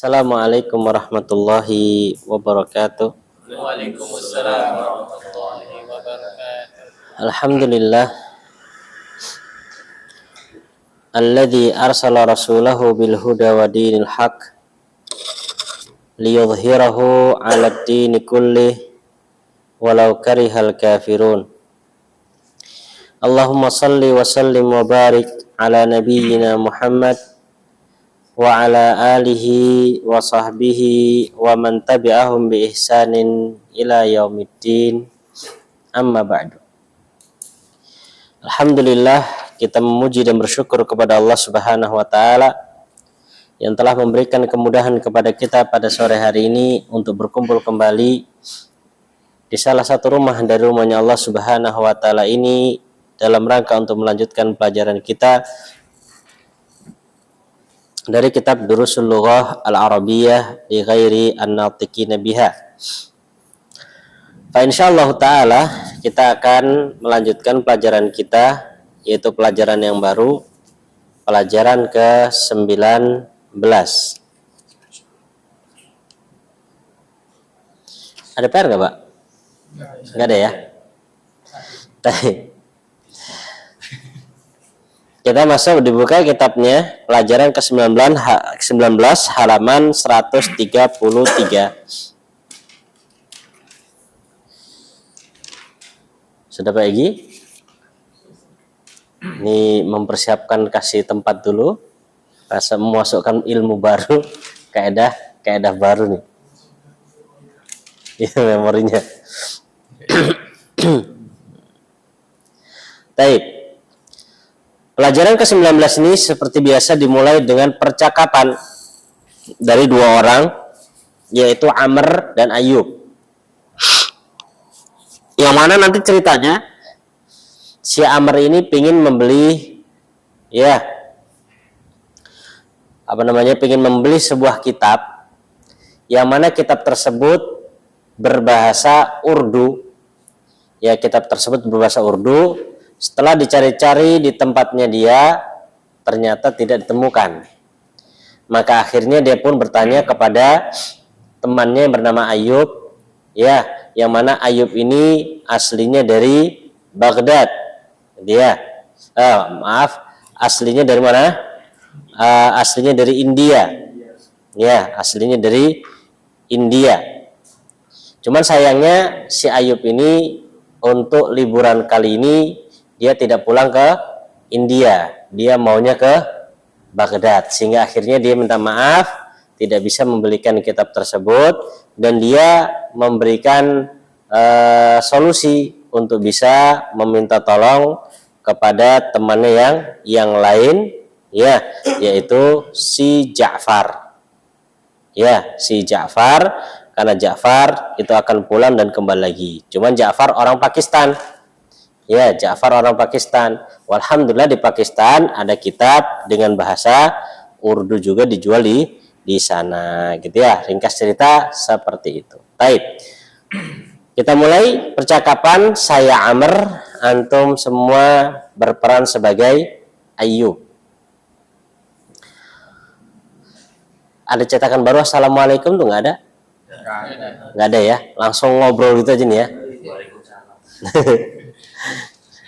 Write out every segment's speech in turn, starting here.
Assalamualaikum warahmatullahi wabarakatuh. Waalaikumsalam warahmatullahi wabarakatuh. Alhamdulillah alladzi arsala rasulahu bil huda wa dinil haq liyudhhirahu 'alad dini kullih walau karihal kafirun. Allahumma salli wa sallim wa barik ala nabiyyina Muhammad wa ala alihi wa sahbihi wa man tabi'ahum bi ihsanin ila yaumiddin. Amma ba'du. Alhamdulillah, kita memuji dan bersyukur kepada Allah Subhanahu wa taala yang telah memberikan kemudahan kepada kita pada sore hari ini untuk berkumpul kembali di salah satu rumah dari rumahnya Allah Subhanahu wa taala ini dalam rangka untuk melanjutkan pelajaran kita dari kitab Durusul Lughah Al-Arabiyyah li ghairi an-natiqina biha. Fa insyaallah taala kita akan melanjutkan pelajaran kita, yaitu pelajaran yang baru, pelajaran ke-19. Ada PR nggak, Pak? Nggak ada ya? Kita masuk, dibuka kitabnya, pelajaran ke-19 halaman 133. Sudah Pak Egi? Ini mempersiapkan kasih tempat dulu. Rasa memasukkan ilmu baru, kaedah baru nih. Itu memorinya. Baik. Pelajaran ke-19 ini seperti biasa dimulai dengan percakapan dari dua orang, yaitu Amr dan Ayub. Yang mana nanti ceritanya si Amr ini pingin membeli pingin membeli sebuah kitab, yang mana kitab tersebut berbahasa Urdu. Ya, kitab tersebut berbahasa Urdu. Setelah dicari-cari di tempatnya dia, ternyata tidak ditemukan. Maka akhirnya dia pun bertanya kepada temannya yang bernama Ayub, yang mana Ayub ini aslinya dari Baghdad. Aslinya dari mana? Aslinya dari India. Ya, aslinya dari India. Cuman sayangnya si Ayub ini untuk liburan kali ini dia tidak pulang ke India, dia maunya ke Baghdad, sehingga akhirnya dia minta maaf tidak bisa membelikan kitab tersebut, dan dia memberikan solusi untuk bisa meminta tolong kepada temannya yang lain, yaitu si Ja'far. Si Ja'far, karena Ja'far itu akan pulang dan kembali lagi. Cuman Ja'far orang Pakistan. Ja'far orang Pakistan. Alhamdulillah di Pakistan ada kitab dengan bahasa Urdu juga dijual di sana, gitu ya. Ringkas cerita seperti itu. Baik. Kita mulai percakapan. Saya Amr, antum semua berperan sebagai Ayub. Ada cetakan baru Assalamualaikum tuh nggak ada? Nggak ada ya. Langsung ngobrol gitu aja nih ya.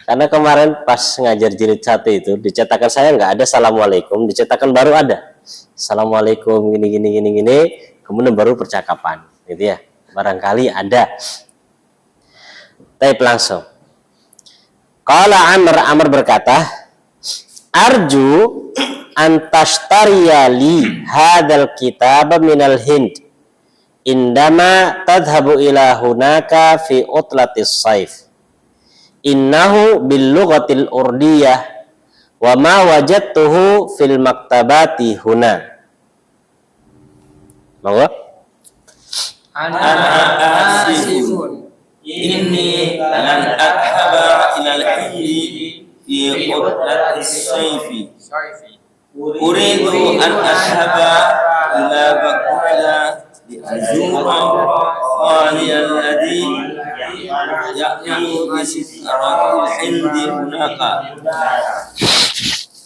Karena kemarin pas ngajar jilid 1 itu dicetakan saya nggak ada Assalamualaikum, dicetakan baru ada Assalamualaikum gini, kemudian baru percakapan, gitu ya. Barangkali ada. Tapi langsung. Qala Amr berkata, arju antashtariya li hadzal kitab minal Hind indama tadhhabu ila hunaka fi utlatis saif. Innahu bil lughatil urdiyah wa ma wajadtuhu fil maktabati huna. Monggo. Ana asifun inni lan adhaba ila al-hindi fi qudlatis sayfi. Uridu an adhaba ila Baghdad li azura qaliyan ladhi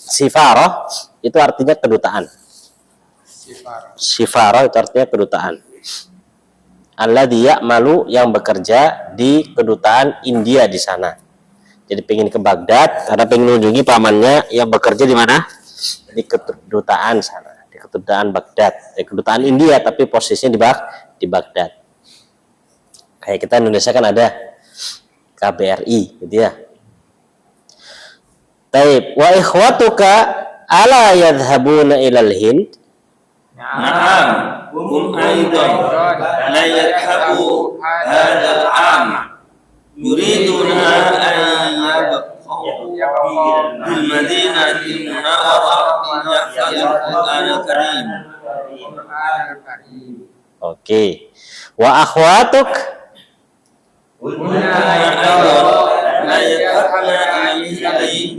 Sifarah itu artinya kedutaan. Sifara itu artinya kedutaan. Alladzi ya'malu, yang bekerja di kedutaan India di sana. Jadi pengen ke Baghdad karena pengen mengunjungi pamannya yang bekerja di mana? Di kedutaan sana, di kedutaan Baghdad, di kedutaan India tapi posisinya di Baghdad. Kayak kita Indonesia kan ada KBRI gitu ya. Taib, wa ikhwatuka ala yadhhabuna ilal Hind? نعم هم أيضا لا يذهبوا هذا العام يريدون أن يبقوا بالمدينة المنورة ليحفظوا القرآن الكريم. Oke. Wa akhwatuk? لا يذهبن إلى العيد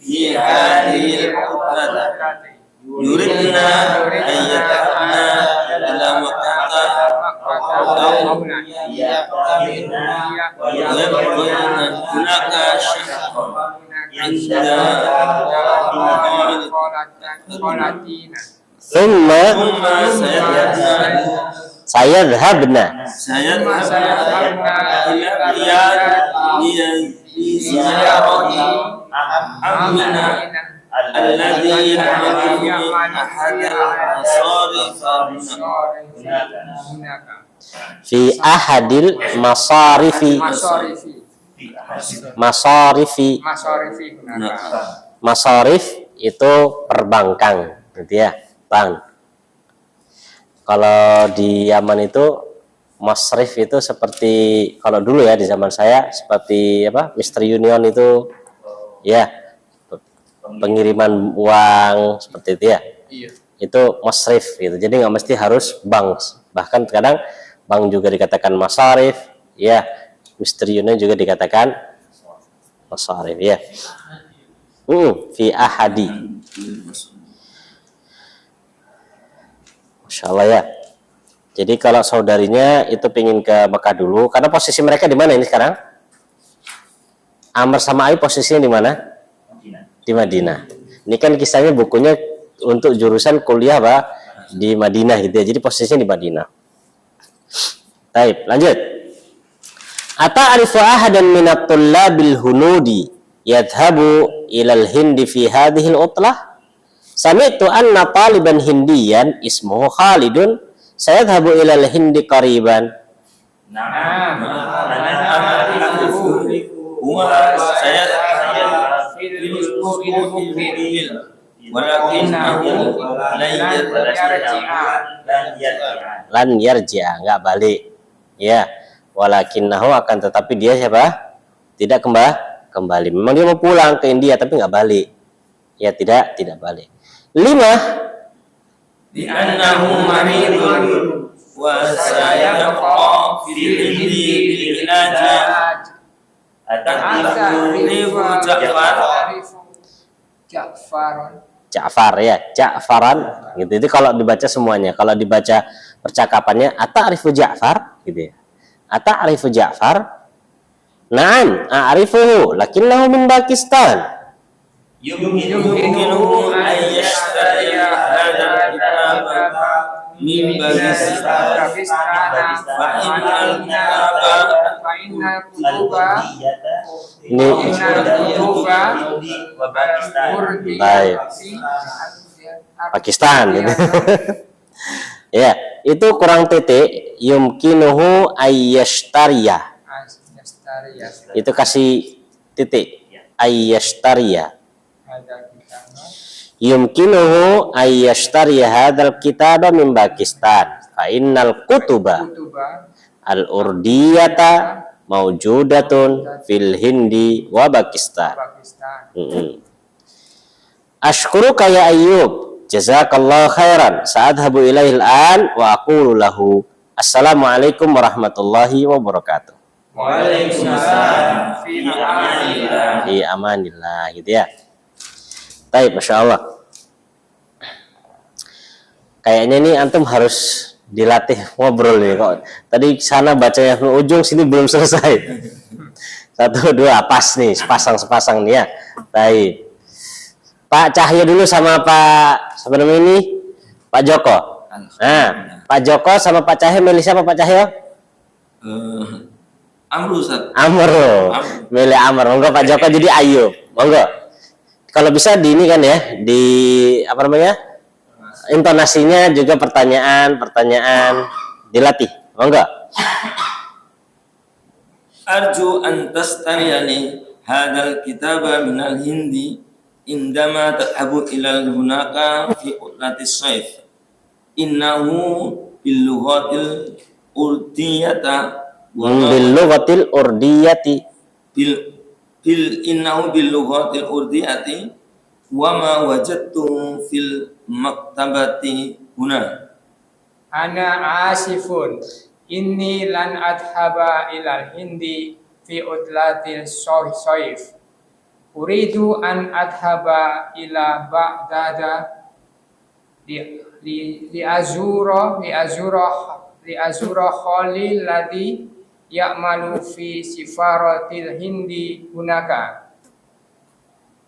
في هذه الفترة يريدن أن يذهبن إلى مكة أو ويبقين هناك شهرا عند ثم سيذهبن sayadhabna إلى الرياض لزيارة عمنا الذي يعمل في أحد المصارف fi ahadil masarifi. Masarif itu perbankan gitu ya, bank. Kalau di Yaman itu masrif itu seperti, kalau dulu ya di zaman saya seperti apa, Mister Union itu ya, pengiriman uang seperti itu ya. Iya. Itu masrif gitu. Jadi nggak mesti harus bank. Bahkan kadang bank juga dikatakan masarif, ya. Mister Union juga dikatakan masarif ya. Fi ahadi. Masya Allah ya. Jadi kalau saudarinya itu pingin ke Mekah dulu, karena posisi mereka di mana ini sekarang? Amr sama Aib posisinya di mana? Di Madinah. Ini kan kisahnya bukunya untuk jurusan kuliah Pak di Madinah gitu ya. Jadi posisinya di Madinah. Baik, lanjut. Ata'rifu ahadan minat tullabil hunudi yadhhabu ilal hindi fi hadhihi al-utlah? Sami'tu anna taliban hindiyan ismuhu Khalidun sayadhhabu ilal hindi qariban. نعم هو ولكنه lan yarji'a, nggak balik ya, walakinnahu, akan tetapi dia siapa? Tidak kembali. Memang dia mau pulang ke India tapi nggak balik ya, tidak balik. 5 لأنه مريض وسيبقى في الهند بالعلاج. Ja'far ya, Ja'faran gitu. Itu kalau dibaca semuanya. Kalau dibaca percakapannya ata'rifu Ja'far gitu ya. Ata'rifu Ja'far? Na'am, a'rifuhu, lakinnahu min Pakistan. يمكنه أن يشتري هذا الكتاب من باكستان فإن الكتب baik, Pakistan gitu. Ya, itu kurang titik. Yumkinuhu ayyashtariya. Itu kasih titik. Ayyashtariya. Yumkinuhu ayyashtariya hadzal kitaba min Pakistan. Fa innal kutuba al-urdiyata maujudatun fil Hindi wa Pakistan. Ashkuruka ya Ayyub, jazakallahu khairan. Sa'adhabu ilaihil an wa aqulu lahu assalamualaikum warahmatullahi wabarakatuh. Waalaikumsalam Fi amanillah gitu ya. Baik, Masya Allah. Kayaknya ini antum harus dilatih ngobrol nih kok. Tadi sana bacanya ujung, sini belum selesai. 1, 2, pas nih, sepasang nih ya. Baik. Pak Cahyo dulu sama Pak, siapa namanya ini? Pak Joko. Nah, Pak Joko sama Pak Cahyo milih siapa Pak Cahyo? Amru Ustaz. Amro. Milih Amr. Monggo Pak Joko jadi Ayub. Monggo. Kalau bisa di ini kan ya, di apa namanya? Intonasinya juga pertanyaan dilatih. Monggo. Arju an tastariyani hadal kitaba minal hindi indama tadhabu ilal hunaka fi utlatis saif. Innahu bil lughatil urdiyata wa Bil lughatil urdiyati. innahu bil lughatil urdiyati wa ma wajadtu fil maktabati huna. Ana asifun inni lan adhaba ilal hindi fi utlatil soif. Uridu an adhaba ila Baghdada li azura khalil ladhi ya'malu fi sifaratil hindi hunaka.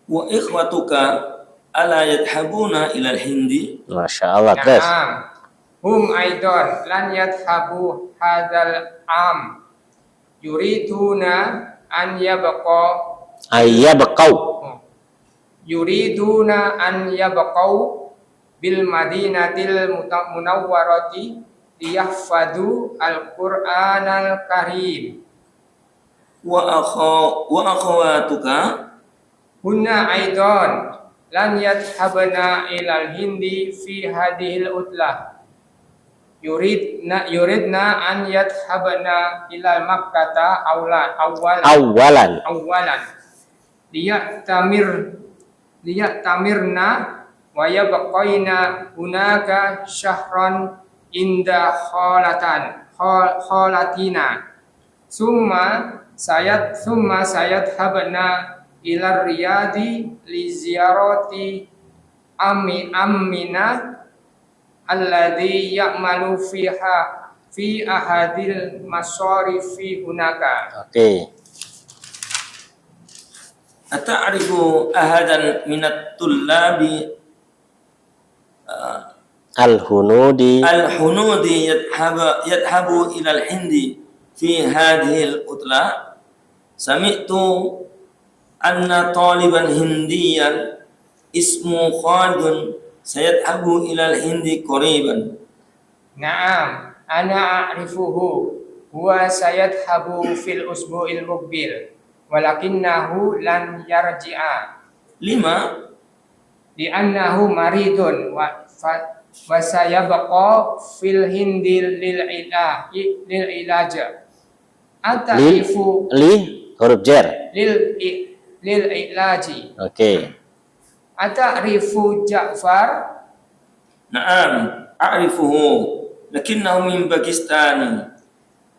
Wa ikhwatuka ala yadhabuna ila al-hindi. Masya Allah. Terus. Na'am. Hum aidan lan yadhabu hadal am yuriduna an yabqa bil madinatil munawwarati liyahfadu al-Qur'anal Karim. Wa akhawatuka Hunna aidan lan yadhabna ilal hindi fi hadhil utlah. Yuridna an yadhabna ilal Makkata awalan liya'tamirna wa yabqaina hunaka syahran inda khalatina summa sayadhabna ila riyadi li ziyarati ammina alladhi ya'malu fiha fi ahadil masarifi hunaka. Oke. ata'rifu ahadan minat tullabi Al-Hunudi yadhabu ila al-hindi fi hadhihi al-utla. Sami'tu anna taliban hindiyan ismu Khalidun sayadhabu ila al-hindi qariban. Naam, ana a'rifuhu huwa sayadhabu fil usbu'il muqbil walakinnahu lan yarji'a Lima li'annahu maridun wa sayabqa fil hindi lil ilaja ataifu huruf jar. lil ilaji Oke. ata'rifu Ja'far. Na'am a'rifuhu lakinnahu min Pakistani.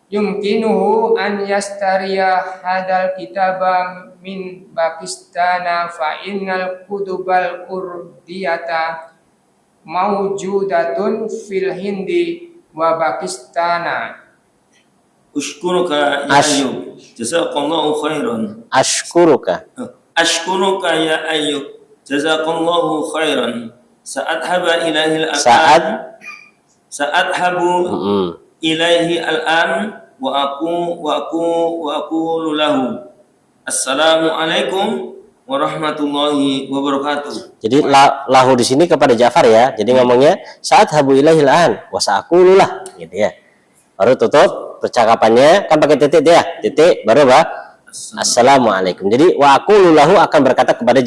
Yumkinuhu an yastariya hadal kitaba min Pakistana fa innal kutubal urdiyata mawjudatun fil Hindi wa Pakistana. Ushkuruka ya Ayyub jazakallahu khairan. Ashkuruka. Ashkuruka ya Ayyub jazakallahu khairan. Sa'adhaba ilaihi Saat. Sa'adhabu ilaihi al-an wa aqulu lahu assalamualaikum warahmatullahi wabarakatuh. Jadi lahu di sini kepada Ja'far ya. Jadi ngomongnya saat habu ilahil an wasaqululah gitu ya. Baru tutup percakapannya kan pakai titik ya. Titik baru apa? Assalamualaikum. Jadi wa aqulu lahu akan berkata kepada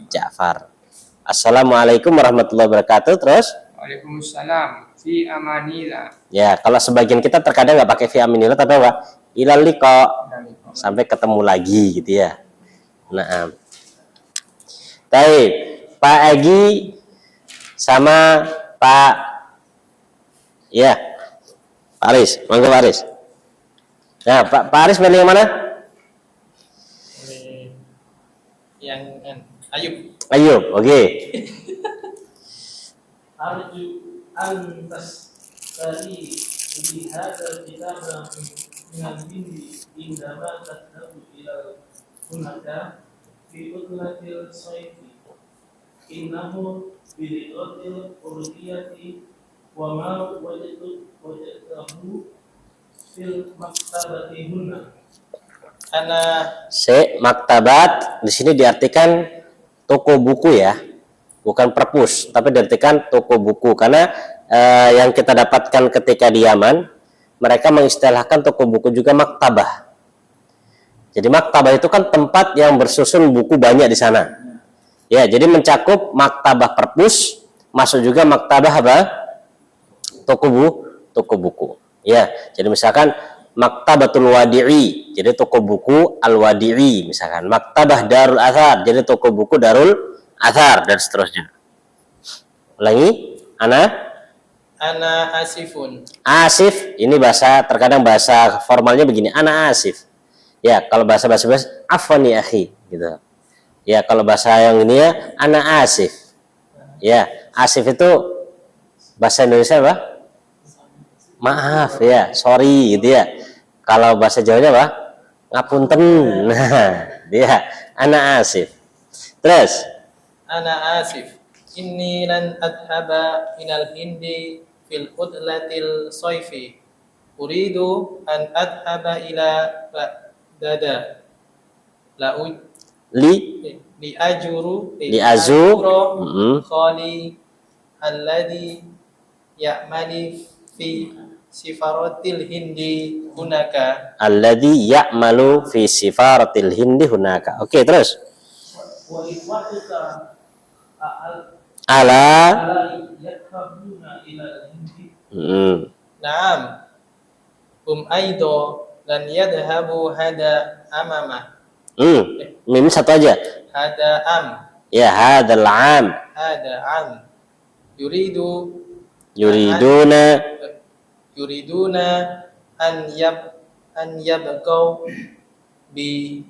Ja'far. Assalamualaikum warahmatullahi wabarakatuh. Terus Waalaikumsalam fi amanillah. ya, kalau sebagian kita terkadang nggak pakai fi aminillah tapi apa? Ilal liqa, sampai ketemu lagi gitu ya. Nah, baik, Pak Egi sama Pak Aris, monggo Pak Aris. Nah, Pak Aris pilih yang mana? Yang Ayub. Ayub, oke. Arju antas dari hadzal kitaba min al-hindi indama tadhabu ila hunaka fi utlatil sayfi innahu bi'iratil urqiyati wa ma wajadahu fil maktabati huna. Maktabat di sini diartikan toko buku ya, bukan perpus, tapi diartikan toko buku karena yang kita dapatkan ketika di Yaman, mereka mengistilahkan toko buku juga maktabah. Jadi maktabah itu kan tempat yang bersusun buku banyak di sana. Ya, jadi mencakup maktabah perpus, masuk juga maktabah apa? Toko buku. Ya, jadi misalkan Maktabatul Wadi'i, jadi toko buku Al-Wadi'i misalkan. Maktabah Darul Athar, jadi toko buku Darul Athar dan seterusnya. Ulangi, Ana asifun. Asif, ini terkadang bahasa formalnya begini, ana asif. Ya, kalau bahasa afwani akhi gitu. Ya, kalau bahasa yang ini ya ana asif. Ya, asif itu bahasa Indonesia apa? Maaf ya, sorry gitu ya. Kalau bahasa Jawanya apa? Ngapunten. Nah, dia ana asif. Terus Ana asif. Inni lan adhaba minal hindi fil udlatil soifi. Uridu an adhaba ila dada. Li azuru khali alladhi ya'mali fi sifaratil hindi hunaka. Alladhi ya'malu fi sifaratil hindi hunaka. Oke, terus. Wa ikhwatuka Ala yadhabuna ila al-hindi. Naam. Aido lan yadhabu hada amama. Mim satu aja. Hada am. Ya, hadal am. Hada am. Yuriduna an yabqaw bil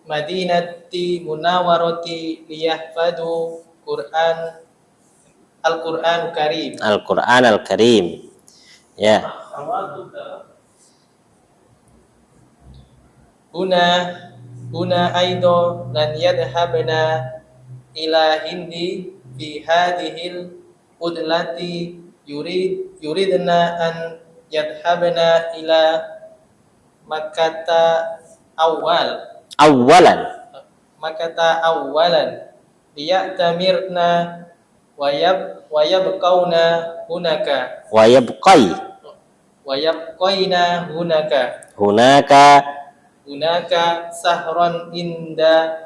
madinati munawwarati liyahfadu Al-Qur'an Al-Karim. Ya. Huna aido lan yadhabna ila hindi fi hadhil udlati yuridna an yadhabna ila Makkata awalan liya'tamirna wa yabqauna hunaka sahron inda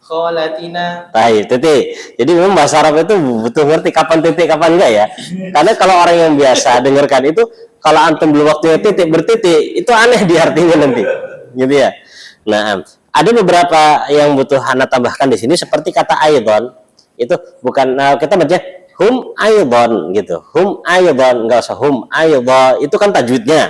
kholatina. Titik. Jadi memang bahasa Arab itu butuh ngerti kapan titik kapan enggak ya. Karena kalau orang yang biasa dengarkan itu, kalau antum belum waktunya titik bertitik, itu aneh di artinya nanti. Gitu ya. Nah, ada beberapa yang butuh Hana tambahkan di sini seperti kata aidon. Itu bukan kita baca hum aidon gitu. Hum aidon, enggak usah hum aidon. Itu kan tajwidnya.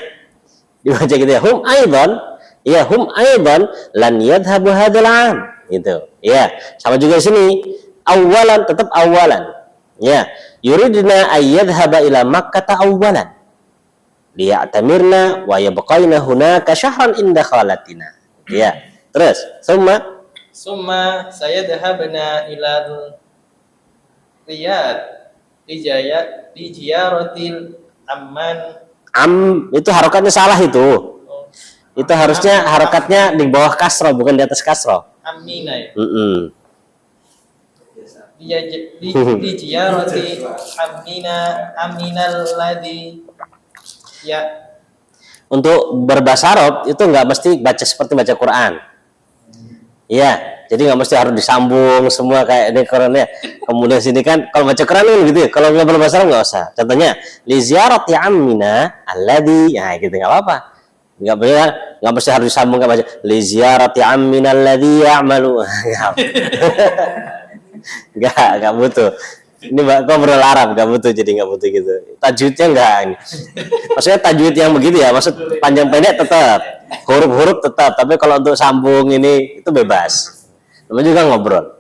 Dibaca gitu ya. Hum aidon. Ya, hum aidon lan yadhhabu hadzal 'am. Gitu. Ya, sama juga di sini. Awalan tetap awalan. Ya, yuridna ayyadhhaba ila Makkah awalan. Liya'tamirna wa yabqaina hunaka syahran inda khalatina. Ya. Terus, summa sayadhabna ila Riyadh di ziyaratil itu harokatnya salah itu. Itu harusnya harokatnya di bawah kasroh, bukan di atas kasroh. Amina ya. Di ziyarati aminal ladzi ya. Untuk berbahasa Arab itu nggak mesti baca seperti baca Quran. Iya, jadi nggak mesti harus disambung semua kayak di Qurannya. Kemudian sini kan kalau baca Quran kan gitu ya. Kalau nggak berbahasa Arab nggak usah. Contohnya li ziyarati amina alladzi, ya gitu nggak apa-apa. Nggak mesti harus disambung kayak baca li ziyarati amina alladzi ya'malu. Nggak butuh. Ini ngobrol Arab, nggak butuh, jadi nggak butuh gitu. Tajwidnya nggak ini. Maksudnya tajwid yang begitu ya, maksud panjang pendek tetap, huruf-huruf tetap, tapi kalau untuk sambung ini itu bebas. Namanya juga ngobrol.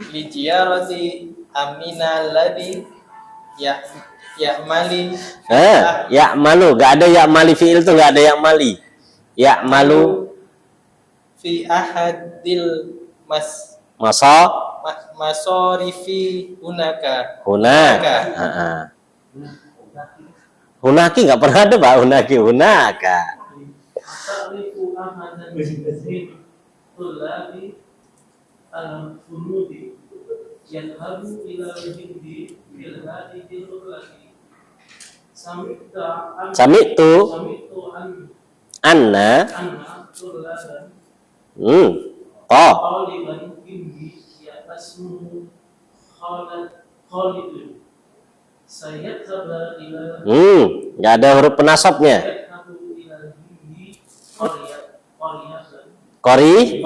Li ziyarati amina ladzi ya'mali. Ya malu, nggak ada ya mali fiil tuh, nggak ada ya mali. Ya malu fi ahadil masa masorifi hunaka. hunaka. Hunaki nggak pernah ada Pak, hunaka. Ta'rifu ahadan min tullabi al-funudi yadhabu ila al-hindi bil hadithil lagi Sami'tu anna tullaban oh qaliban hindi ya asmuhu Khalidun sayyadhaba ila nggak ada huruf penasabnya. yadhabu ila hindi qariyatan Kori,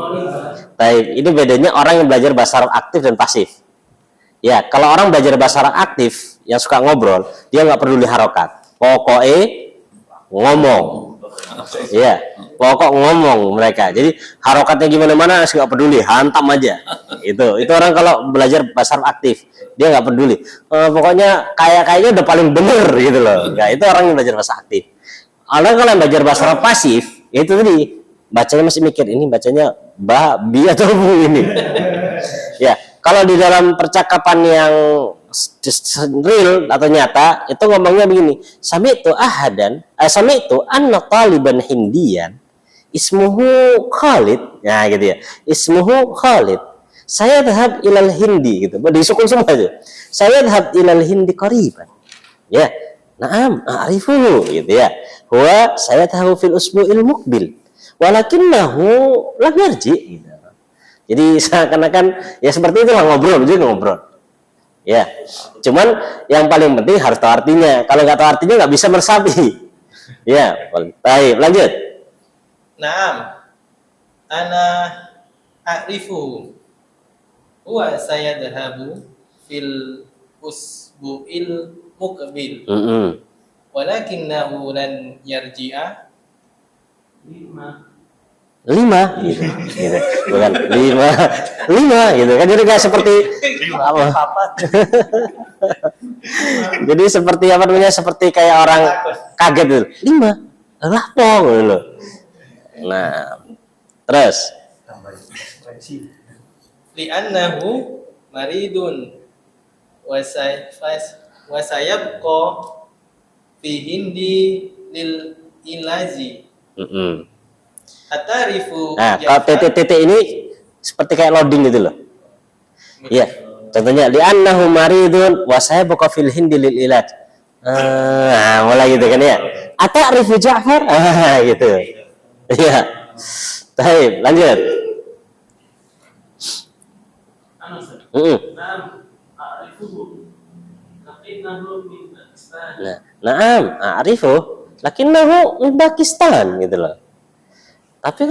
baik. Ini bedanya orang yang belajar bahasa Arab aktif dan pasif. Ya, kalau orang belajar bahasa Arab aktif yang suka ngobrol, dia nggak peduli harokat. Pokoknya ngomong. Ya, pokok ngomong mereka. Jadi harokatnya gimana mana nggak peduli, hantam aja. Itu orang kalau belajar bahasa Arab aktif, dia nggak peduli. Pokoknya kayaknya udah paling bener gitu loh. Nggak, itu orang yang belajar bahasa aktif. Orang kalau yang belajar bahasa Arab pasif, itu tadi bacanya masih mikir ini bacanya bi atau bu ini. Ya, kalau di dalam percakapan yang real atau nyata itu ngomongnya begini, sami'tu anna taliban hindian ismuhu Khalid. Nah, gitu ya. Ismuhu Khalid. Saya dhahab ilal hindi gitu. Disukun semua aja. Saya dhahab ilal hindi qariban. Ya. Naam, a'rifuhu gitu ya. Huwa saya tahu fil usbu'il muqbil. Walakinnahu lam yarji gitu. Jadi seakan-akan ya seperti itulah ngobrol. Ya. Cuman yang paling penting harus tahu artinya. Kalau nggak tahu artinya nggak bisa meresapi. Ya, baik, lanjut. Naam. Ana a'rifu. Huwa sayadhabu fil usbu'il muqbil. Walakinnahu lan yarji'a. 5 gitu. Bukan 5 gitu kan, jadi nggak seperti apa. Jadi seperti apa namanya, seperti kayak orang kaget gitu. 5 lah pong gitu. Nah, terus Li'annahu maridun wa sayabqa fi hindi lil ilaji. Atarifu. Nah, kalau titik-titik ini seperti kayak loading gitu loh. Iya. Contohnya li'annahu maridun wa sayabqa fil hindi lil ilaj. Mulai gitu kan ya. Ata'rifu Ja'far? Gitu. Iya. Baik, lanjut. Naam, a'rifu lakinnahu min Pakistan gitu loh. Tapi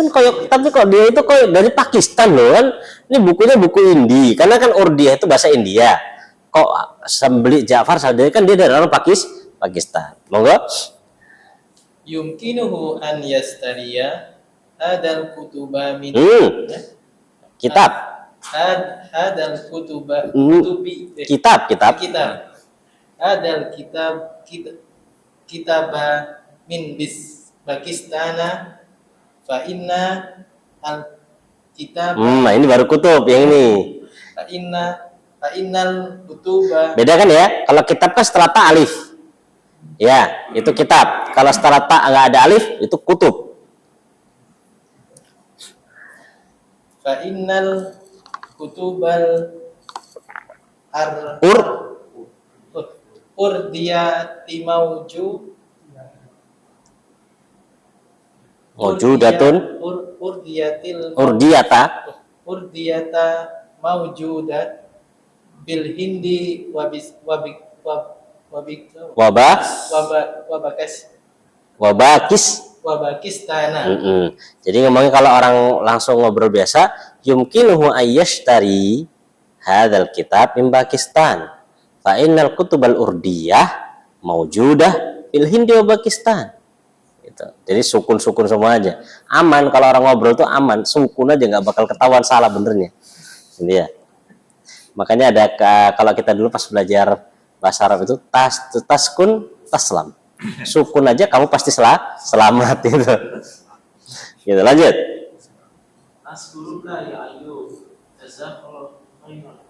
kok dia itu kok dari Pakistan loh kan. Ini bukunya buku Indi. Karena kan Urdia itu bahasa India. Kok sembeli Ja'far sadari kan dia dari orang Pakistan. Monggo. Yumkinuhu an yastariya hadal kutuba min kitab. Hadal kutuba Kitab. Hadal kitaba min Pakistana fa inna al kitab. Nah, ini baru kutub yang ini. Fa innal kutuba. Beda kan ya? Kalau kitab kan setelah ta alif. Ya, itu kitab. Kalau setelah ta nggak ada alif, itu kutub. Fa innal kutubal urdiyati mawjudatun urdiyata mawjudat bil hindi wabakistana. Jadi ngomongnya kalau orang langsung ngobrol biasa, yumkinuhu ayyashtari hadzal kitab min Pakistan. Fa innal kutubal urdiyah mawjudah fil hindi wa Pakistan. Gitu. Jadi sukun semua aja. Aman kalau orang ngobrol tuh aman, sukun aja nggak bakal ketahuan salah benernya. Ini ya. Makanya ada kalau kita dulu pas belajar bahasa Arab itu taskun taslam. Sukun aja kamu pasti selamat gitu. Gitu, lanjut. Askuruka ya Ayub. Jazakallahu khairan.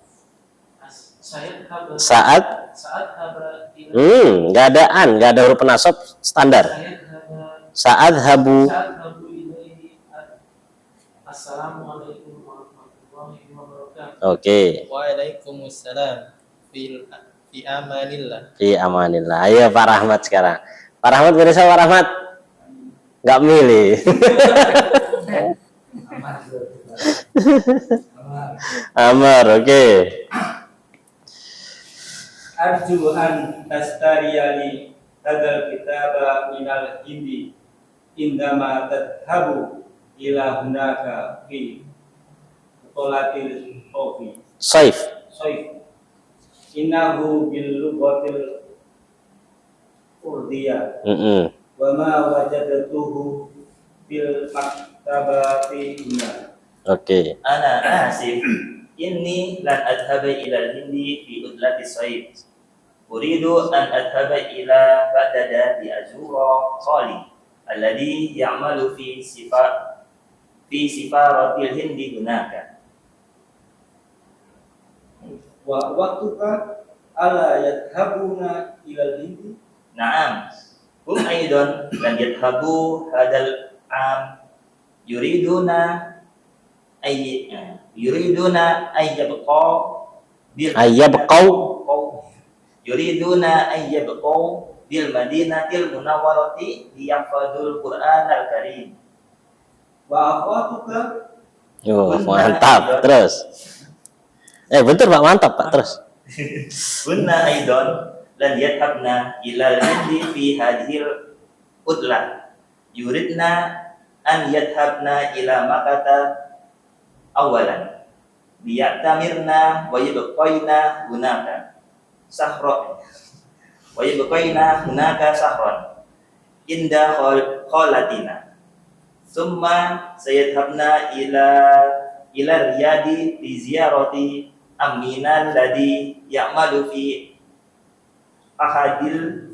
Saat Haba ila nggak ada an, nggak ada huruf penasab standar. Saat habu. ilaihi. Assalamualaikum warahmatullahi wabarakatuh. Oke. Waalaikumsalam. Fi amanillah. Fi amanillah. Ayo Pak Rahmat sekarang. Pak Rahmat bisa Pak Rahmat? Nggak milih. Amar, oke. Arju an tastariyali hadal kitaba minal hindi indama tadhabu ila hunaka fi qolatil kofi Saif. soif innahu bil lugatil urdiyah wa ma wajadatuhu fil maktabati huna. Oke. Ana asif inni lan adhaba ila al-hindi fi udlati sayd. Uridu an adhaba ila Baghdad li azura khali alladhi ya'malu fi sifaratil hindi hunaka. Wa waqtuka ala yadhabuna ilal hindi. Naam. Hum aidan lan yadhabu hadal am yuriduna ay yabqa bil Ayyabqau. yuriduna ay yabqa bil madinatil munawwarati liyahfadul Qur'anal Karim. Wa akhwatuka Oh, mantap. Terus. Bentar Pak, mantap Pak. Terus. Kunna aidan lan yadhabna ilal hindi fi hadhil udlah yuridna an yadhabna ila makata awalan liyatamirna wa yabqaina hunaka sahra wa yabqaina hunaka sahran inda khalatina summa sayadhabna ila riyadi li ziyarati aminan ladhi ya'malu fi ahadil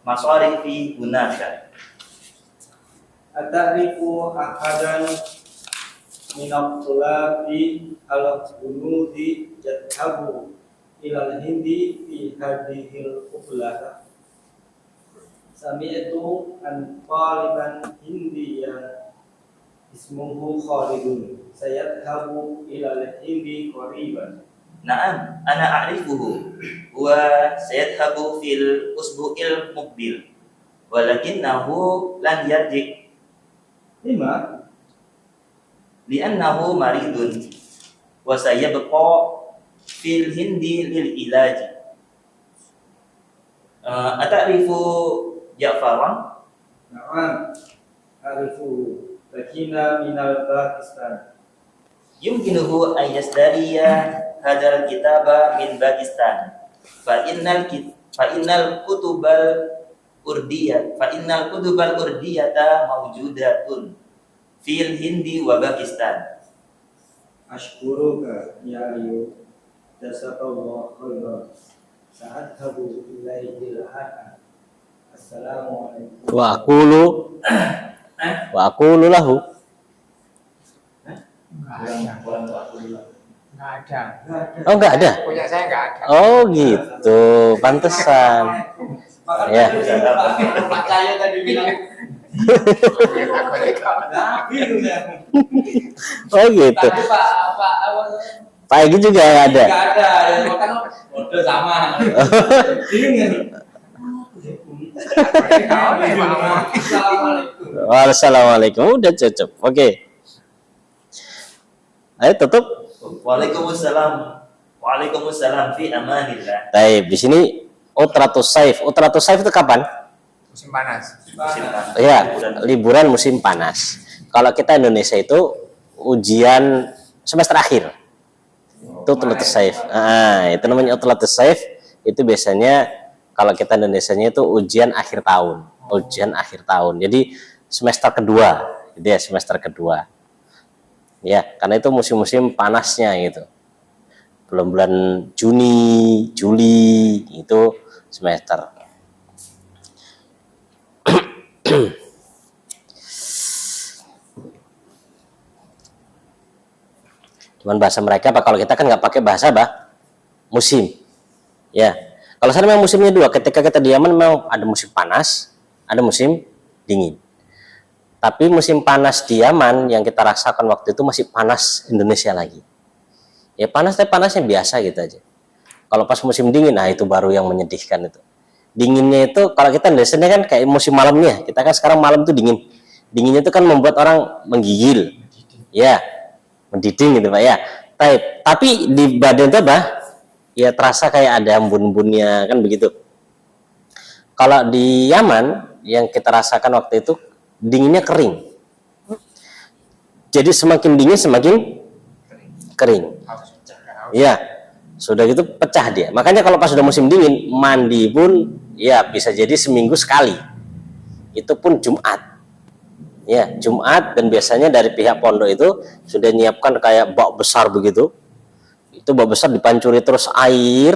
masarifi hunaka. ata'rifu ahadan minat tulabi al-bunudi yadhabu ilal hindi fi hadihil ublata. Sami'tu an taliban hindiyan ismuhu Khalidun sayadhabu ilal hindi qariban. Na'am, ana a'rifuhu wa sayadhabu fil usbu'il muqbil walakinnahu lan yarji' Lima li'annahu maridun wa sayabqa fil hindi lil ilaji. Ata'rifu Ja'faran? na'am arifu lakina minal Pakistan. Yumkinuhu an yasdariya hadal kitaba min Pakistan fa innal kutubal urdiyata mawjudatun fil hindi wa Pakistan. Ashkuruka ya Ayub jazakallahu khairan sa'adhabu ilaihil hana. Assalamualaikum. Wa aqulu lahu. Nggak ada. Oh, enggak ada. Punya saya nggak ada. Oh, gitu. Pantesan. Ya. Pak Cahyo tadi bilang Oh, gitu. tapi Pak Pak Egy juga enggak ada. nggak ada, makan bodoh sama. Bingung ya? Assalamualaikum. Wassalamualaikum. Udah cocok. Oke. Ayo tutup. Waalaikumsalam fi amanillah. Taib. Di sini Utratus Saif. Utratus Saif itu kapan? Musim panas. Ya, liburan musim panas. Kalau kita Indonesia itu ujian semester akhir. Itu Utratus Saif. Itu namanya Utratus Saif. Itu biasanya kalau kita Indonesianya itu ujian akhir tahun. Ujian akhir tahun. Jadi semester kedua. Gitu ya, semester kedua. Ya, karena itu musim-musim panasnya gitu. Belum bulan Juni, Juli itu semester. Cuman bahasa mereka apa? Kalau kita kan nggak pakai bahasa musim. Ya. Kalau sana memang musimnya dua. Ketika kita di Yaman memang ada musim panas, ada musim dingin. Tapi musim panas di Yaman yang kita rasakan waktu itu masih panas Indonesia lagi. Ya panas, tapi panasnya biasa gitu aja. Kalau pas musim dingin, nah itu baru yang menyedihkan itu. Dinginnya itu kalau kita Indonesia kan kayak musim malamnya. Kita kan sekarang malam tuh dingin. Dinginnya itu kan membuat orang menggigil. Ya, mendiding gitu Pak ya. Tapi di badan itu apa? Ya terasa kayak ada embun-embunnya kan begitu. Kalau di Yaman yang kita rasakan waktu itu dinginnya kering. Jadi semakin dingin semakin kering. Ya, sudah gitu pecah dia. Makanya kalau pas sudah musim dingin mandi pun ya bisa jadi seminggu sekali. Itu pun Jumat. Ya, Jumat dan biasanya dari pihak pondok itu sudah menyiapkan kayak bak besar begitu. Itu bak besar dipancuri terus air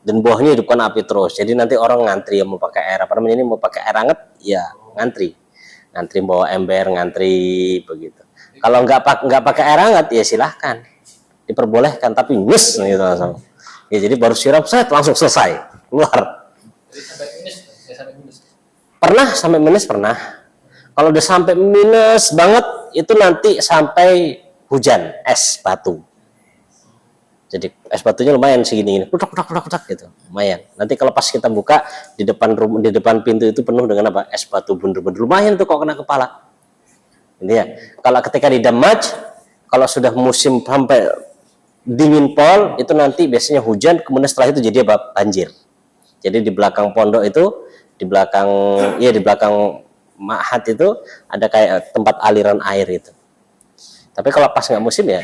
dan bawahnya hidupkan api terus. Jadi nanti orang ngantri yang mau pakai air apa namanya ini mau pakai air hangat ya ngantri bawa ember ngantri begitu. Kalau nggak pakai air hangat ya silahkan diperbolehkan tapi nyes gitu langsung. Ya jadi baru siram set langsung selesai keluar. Pernah sampai minus pernah. Kalau udah sampai minus banget itu nanti sampai hujan es batu. Jadi es batunya lumayan segini, pudak gitu, lumayan. Nanti kalau pas kita buka di depan pintu itu penuh dengan apa? Es batu bener-bener lumayan tuh kok kena kepala. Ini ya. Kalau ketika di Damaj, kalau sudah musim sampai dingin pol itu nanti biasanya hujan, kemudian setelah itu jadi apa? Banjir. Jadi di belakang pondok itu, di belakang Ma'had itu ada kayak tempat aliran air itu. Tapi kalau pas nggak musim ya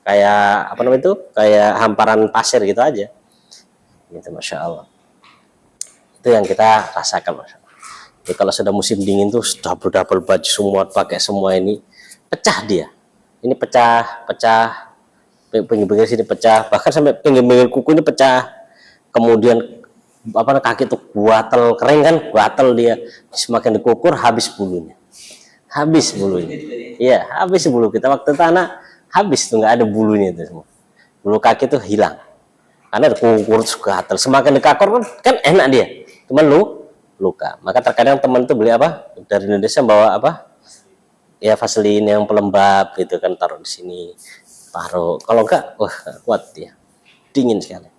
kayak apa namanya itu kayak hamparan pasir gitu aja gitu Masya Allah. Itu yang kita rasakan Masya Allah. Jadi kalau sudah musim dingin tuh double baju semua pakai semua ini pecah dia, ini pecah pinggir-pinggir sini pecah, bahkan sampai pinggir-pinggir kuku ini pecah. Kemudian apa kaki tuh gatal kering kan, gatal dia, semakin dikukur habis bulunya iya habis bulu kita waktu itu anak habis tuh nggak ada bulunya itu semua, bulu kaki tuh hilang karena kukur gatal, semakin dikakor kan enak dia, cuman luka. Maka terkadang teman tuh beli apa dari Indonesia bawa apa ya vaselin yang pelembab gitu kan, taruh di sini, taruh, kalau enggak wah kuat dia, dingin sekali.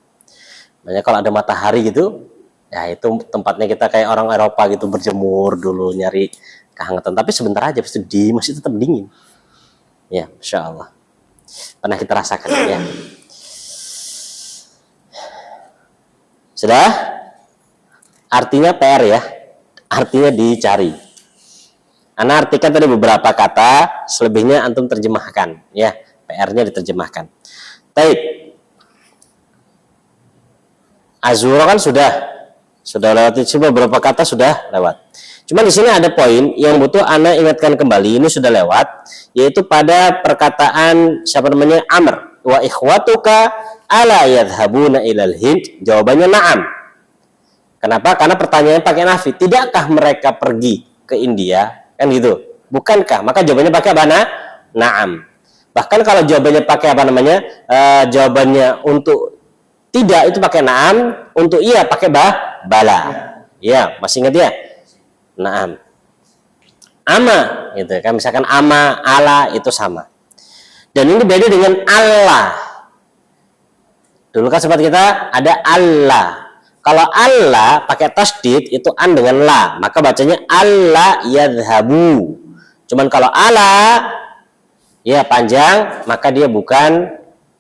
Makanya kalau ada matahari gitu ya itu tempatnya kita kayak orang Eropa gitu, berjemur dulu nyari kehangatan, tapi sebentar aja pasti masih tetap dingin ya. Masya Allah pernah kita rasakan ya. Sudah artinya PR ya, artinya dicari. Ana artikan tadi beberapa kata, selebihnya antum terjemahkan ya, PR-nya diterjemahkan. Baik, Azura kan sudah lewat, coba beberapa kata sudah lewat. Cuma di sini ada poin yang butuh Ana ingatkan kembali, ini sudah lewat, yaitu pada perkataan siapa namanya Amr, wa ikhwatuka ala yadhhabuna ilal Hind. Jawabannya na'am. Kenapa? Karena pertanyaannya pakai nafi. Tidakkah mereka pergi ke India? Kan gitu. Bukankah? Maka jawabannya pakai apa? Na'am. Bahkan kalau jawabannya pakai apa namanya? Jawabannya untuk tidak itu pakai na'am, untuk iya pakai bala. Ya, masih ingat ya? Na'am. Ama gitu kan, misalkan ama, ala itu sama. Dan ini beda dengan Allah. Dulu kan sempat kita ada Allah. Kalau Allah pakai tasdid itu an dengan la, maka bacanya Allah yadhabu. Cuman kalau ala ya panjang, maka dia bukan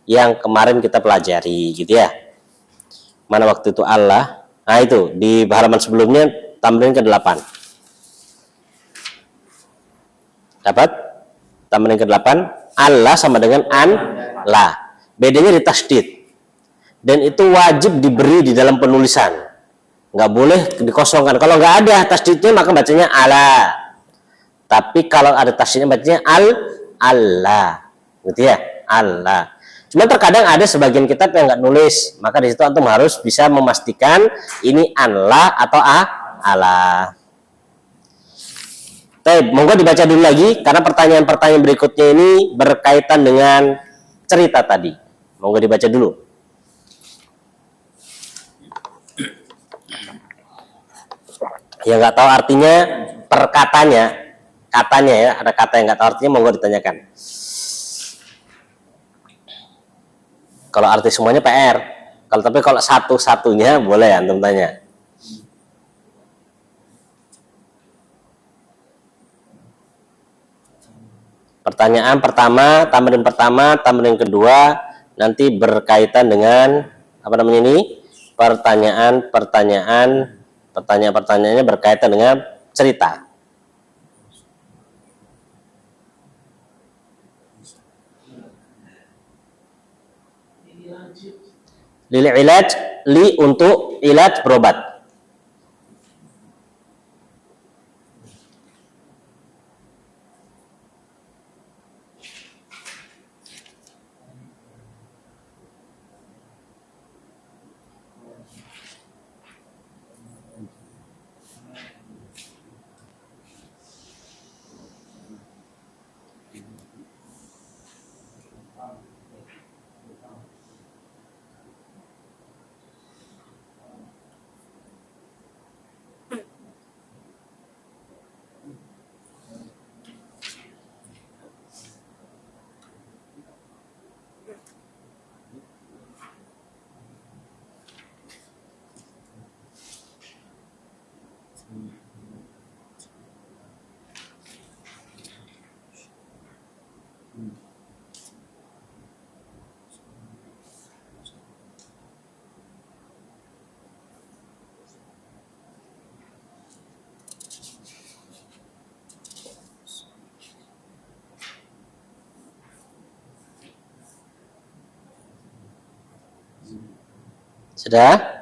yang kemarin kita pelajari gitu ya. Mana waktu itu Allah? Nah itu di halaman sebelumnya tamrin ke-8. Dapat? Tamrin ke-8 Allah sama dengan an la. Bedanya di tasdid. Dan itu wajib diberi di dalam penulisan. Nggak boleh dikosongkan. Kalau nggak ada tasdidnya maka bacanya ala. Tapi kalau ada tasdidnya bacanya Allah. Gitu ya? Allah. Cuma terkadang ada sebagian kitab yang nggak nulis. Maka di situ antum harus bisa memastikan ini Allah atau Allah. Baik, monggo dibaca dulu lagi karena pertanyaan-pertanyaan berikutnya ini berkaitan dengan cerita tadi. Mau nggak dibaca dulu? Yang nggak tahu artinya perkatanya, katanya ya, ada kata yang nggak tahu artinya, mau nggak ditanyakan. Kalau arti semuanya PR. Tapi kalau satu-satunya boleh antum tanya. Pertanyaan pertama, tamrin kedua nanti berkaitan dengan apa namanya ini? Pertanyaan-pertanyaannya berkaitan dengan cerita. Lil ilaj, li untuk ilaj berobat. Sudah?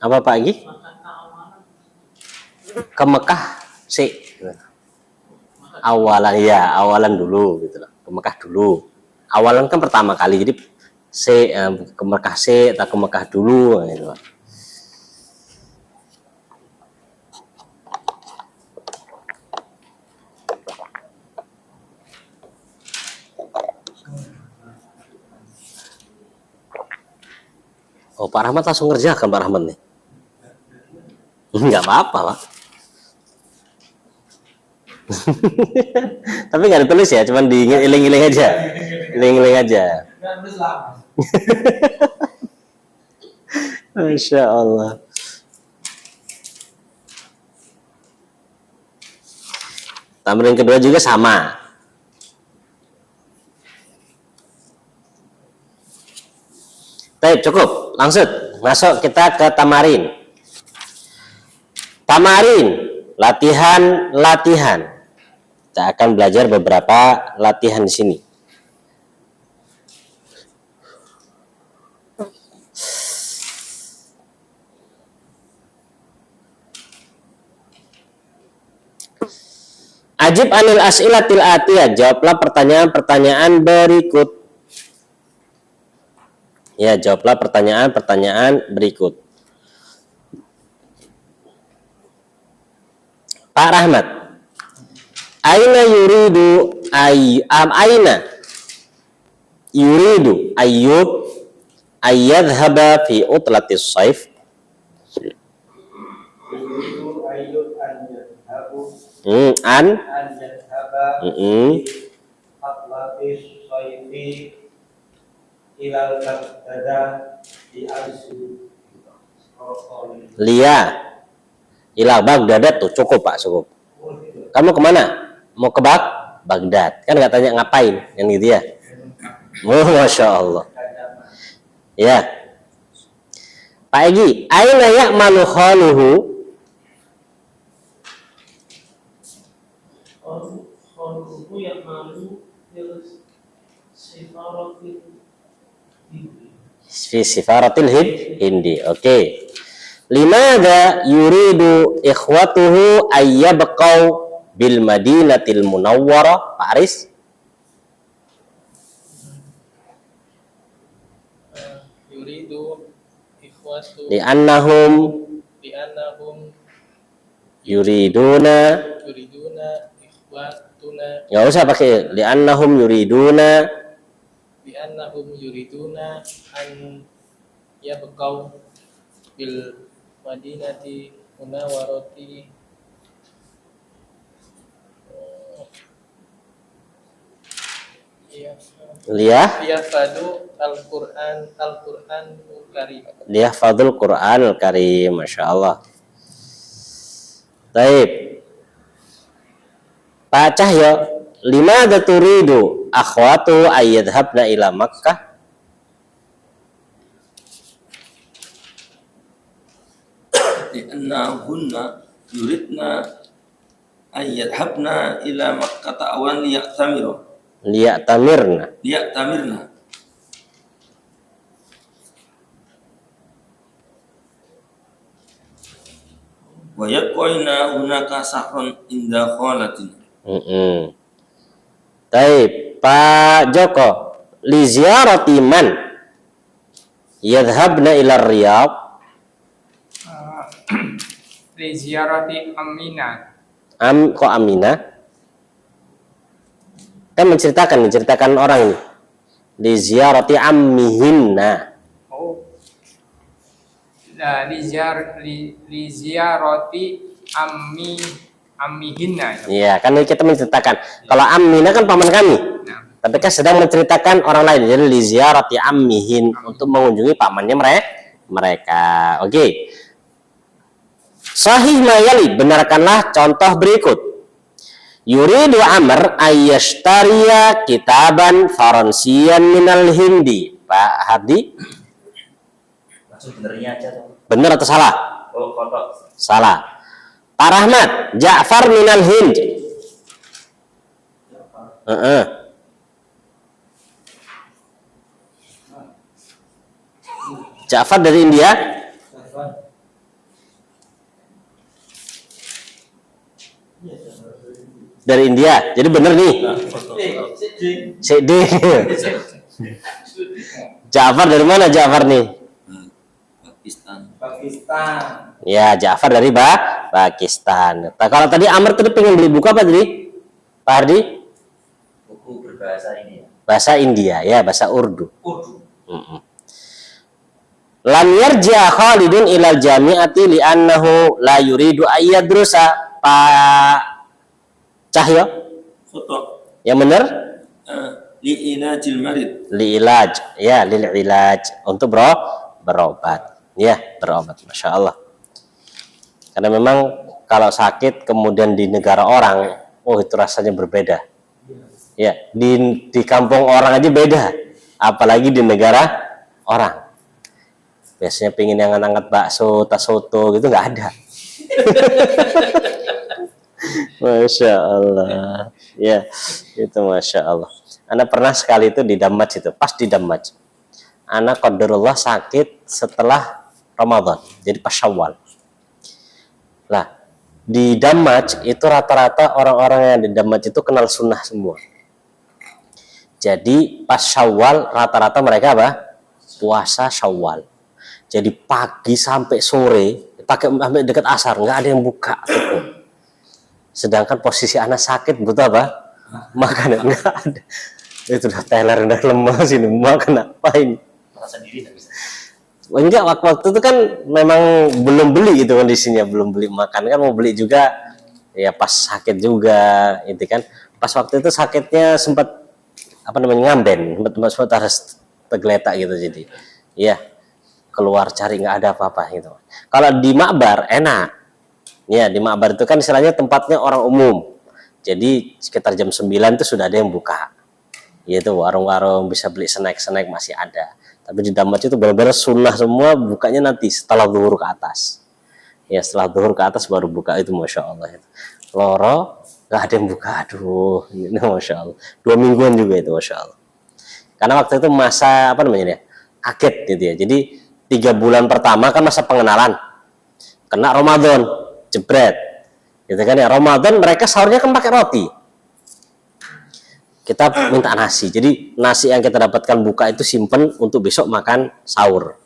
Apa Pak Agi? Ke Mekah sih. Awalan dulu gitu loh. Ke Mekah dulu. Awalan kan pertama kali, jadi ke Mekah atau ke Mekah dulu gitu loh. Oh, Pak Rahmat langsung ngerjakan Pak Rahmat nih. Enggak apa-apa, Pak. Tapi nggak ditulis ya, cuman diiling-iling aja. Iling-iling aja. Masya Allah. Tamrin kedua juga sama. Baik, cukup. Langsung masuk kita ke tamarin. Tamarin, latihan. Kita akan belajar beberapa latihan di sini. Ajib anil as'ilatil atiyah, jawablah pertanyaan-pertanyaan berikut. Ya, jawablah pertanyaan-pertanyaan berikut. Pak Rahmat, aina yuridu Ayyub ayyadhhaba fi utlatis saif? Yuridu Ayyub an yadhhabu An yadhhaba atlatis sayfi ilal Baghdad di Arsu Lia ila Baghdad tuh cukup Pak, cukup. Kamu kemana? Mau ke Baghdad. Kan nggak tanya ngapain, kan gitu ya. Oh, Masya Allah. Ya. Pak Egi, aina ya'malu khaluhu? Khaluhu yang malu sifaratil Fi sifaratil hindi. Oke. Limadha yuridu ikhwatuhu ayyabqaw bil Madinatil Munawwarah? Pak Aris? Yuridu ikhwatu Li'annahum li'annahum yuriduna, ikhwatuna nggak usah pakai li'annahum yuriduna an yabqaw bil Madinati Munawwarati yahfadu Al-Qur'an Karim. liyahfadul Qur'anul Karim. Masya Allah. Taib. Pak Cahyo, limadha turidu akhwatu ayyadhabna ila Makkah? li'annahunna yuridna an yadhhabna ila Makkah awan Liya'tamirna. liya'tamirna wa yaqaina hunaka sahran inda khalatin. Taib. Pak Joko, li ziyarati man yadhhabna ila Riyadh? Li ziyarati Amina. Kok Aminah? Kan menceritakan orang ini. Li ziyarati ammihinna. Oh. Li ziyarati ammihinna. Iya, kan kita menceritakan. Kalau Aminah kan paman kami. Nah, Tapi kan sedang menceritakan orang lain. Jadi li ziyarati ammihin, untuk mengunjungi pamannya mereka. Oke. Sahih mayali, benarkanlah contoh berikut. Yuridu Amr ayyashtariya kitaban faransiyan minal Hindi. Pak Hardi, Langsung benernya aja tuh. benar atau salah? Oh, kotor. Salah. Pak Rahmat, Ja'far minal Hind. Ja'far dari India. Dari India. Jadi benar nih. CD. Ja'far dari mana Ja'far nih? Pakistan. Ya, Ja'far dari Pakistan. Nah, kalau tadi Amr tadi pengen beli buku apa tadi? Pak Hardi? Buku berbahasa ini ya. Bahasa India, ya, bahasa Urdu. Urdu. Lam yarja Khalidun ilal jami'ati li'annahu la yuridu ayyadrusa. Pak Cahyo? Khoto. Yang benar? Li'ilajil marid. Li'ilaj, ya, lil ilaj, untuk berobat. Ya, berobat. Masya Allah. Karena memang kalau sakit kemudian di negara orang, oh itu rasanya berbeda. Ya, di kampung orang aja beda, apalagi di negara orang. Biasanya pengen yang angkat bakso, tas soto gitu nggak ada. Masya Allah. Ya, itu Masya Allah. Anak pernah sekali itu di Damaj itu, pas di Damaj. Anak qadarullah sakit setelah Ramadan, jadi pas Syawal. Lah, di Damaj itu rata-rata orang-orang yang di Damaj itu kenal sunnah semua. Jadi pas Syawal rata-rata mereka apa? Puasa Syawal. Jadi pagi sampai sore, sampai dekat asar nggak ada yang buka. Sedangkan posisi anak sakit butuh apa? Makanan nggak ada. Itu udah teler udah lemas ini, makan apa ini? Makan sendiri tak bisa. Enggak, waktu itu kan memang belum beli gitu kondisinya, belum beli makan kan, mau beli juga ya pas sakit juga itu kan. Pas waktu itu sakitnya sempat apa namanya ngamben, sempat harus tergeletak gitu, jadi ya keluar cari nggak ada apa-apa gitu. Kalau di Makbar enak. Ya, di Makbar itu kan istilahnya tempatnya orang umum. Jadi sekitar jam 9 itu sudah ada yang buka. Yaitu warung-warung bisa beli snack-snack masih ada. Tapi di Damaj itu benar-benar sunnah semua, bukanya nanti setelah zuhur ke atas. Ya, setelah zuhur ke atas baru buka itu, Masya Allah. Loro, nggak ada yang buka. Aduh, ini Masya Allah. 2 mingguan juga itu, Masya Allah. Karena waktu itu masa, apa namanya ya, kaget gitu ya. Jadi 3 bulan pertama kan masa pengenalan, kena Ramadan, jebret, gitu kan ya. Ramadan mereka sahurnya kan pakai roti, kita minta nasi. Jadi nasi yang kita dapatkan buka itu simpen untuk besok makan sahur,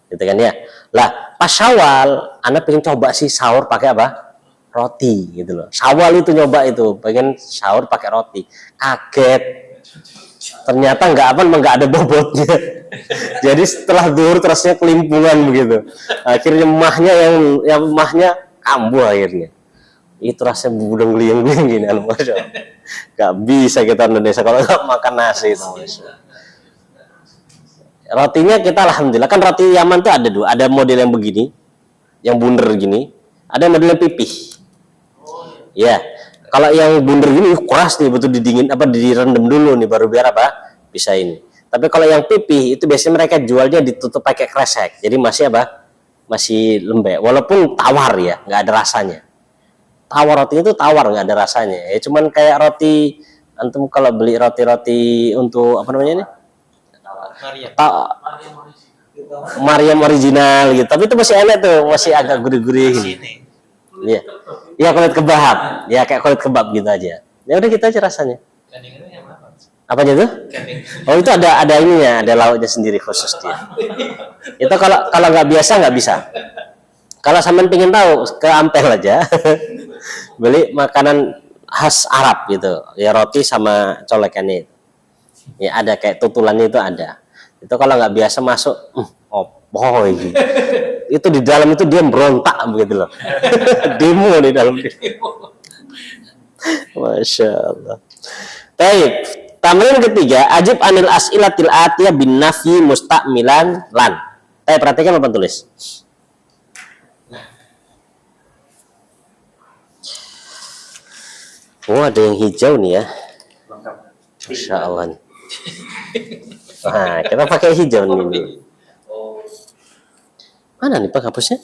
gitu kan ya. Lah pas Syawal, anak pengen coba sih sahur pakai apa? Roti, gitu loh. Syawal itu nyoba itu, pengen sahur pakai roti, kaget. Ternyata nggak ada bobotnya. Jadi setelah zuhur terusnya kelimpungan begitu. Akhirnya yang mahnya kambuh akhirnya. Itu rasanya budeng-liang gini, Masya Allah. Nggak bisa kita Indonesia kalau nggak makan nasi itu. Rotinya kita alhamdulillah kan roti Yaman tuh ada 2, ada model yang begini, yang bundar gini, ada model yang pipih. Ya, kalau yang bundar gini keras nih, betul direndam dulu nih baru biar apa? Bisa ini. Tapi kalau yang pipih itu biasanya mereka jualnya ditutup pakai kresek. Jadi masih apa? Masih lembek. Walaupun tawar ya, nggak ada rasanya. Tawar rotinya itu tawar, nggak ada rasanya. Ya cuman kayak roti antum kalau beli roti-roti untuk apa namanya ini? Mariam original gitu. Tapi itu masih enak tuh, masih agak gurih-gurih gitu. Iya. Ya kulit kebab. Ya kayak kulit kebab gitu aja. Ya udah gitu aja rasanya. Apanya tuh? Oh itu ada ininya, ada lauknya sendiri khusus dia. Itu kalau nggak biasa nggak bisa. Kalau sampean pengen tahu ke Ampel aja, beli makanan khas Arab gitu. Ya roti sama colekannya itu. Ya ada kayak tutulannya itu ada. Itu kalau nggak biasa masuk, oh ini. Itu di dalam itu dia berontak begitu loh. Demo di dalam. Masya Allah. Baik. Tamrin ketiga, ajib anil as'ilatil atiyah bin nafyi musta'milan lan. Perhatikan apa tulis. Oh ada yang hijau nih ya. Masya Allah. Nah kita pakai hijau nih. Mana nih penghapusnya?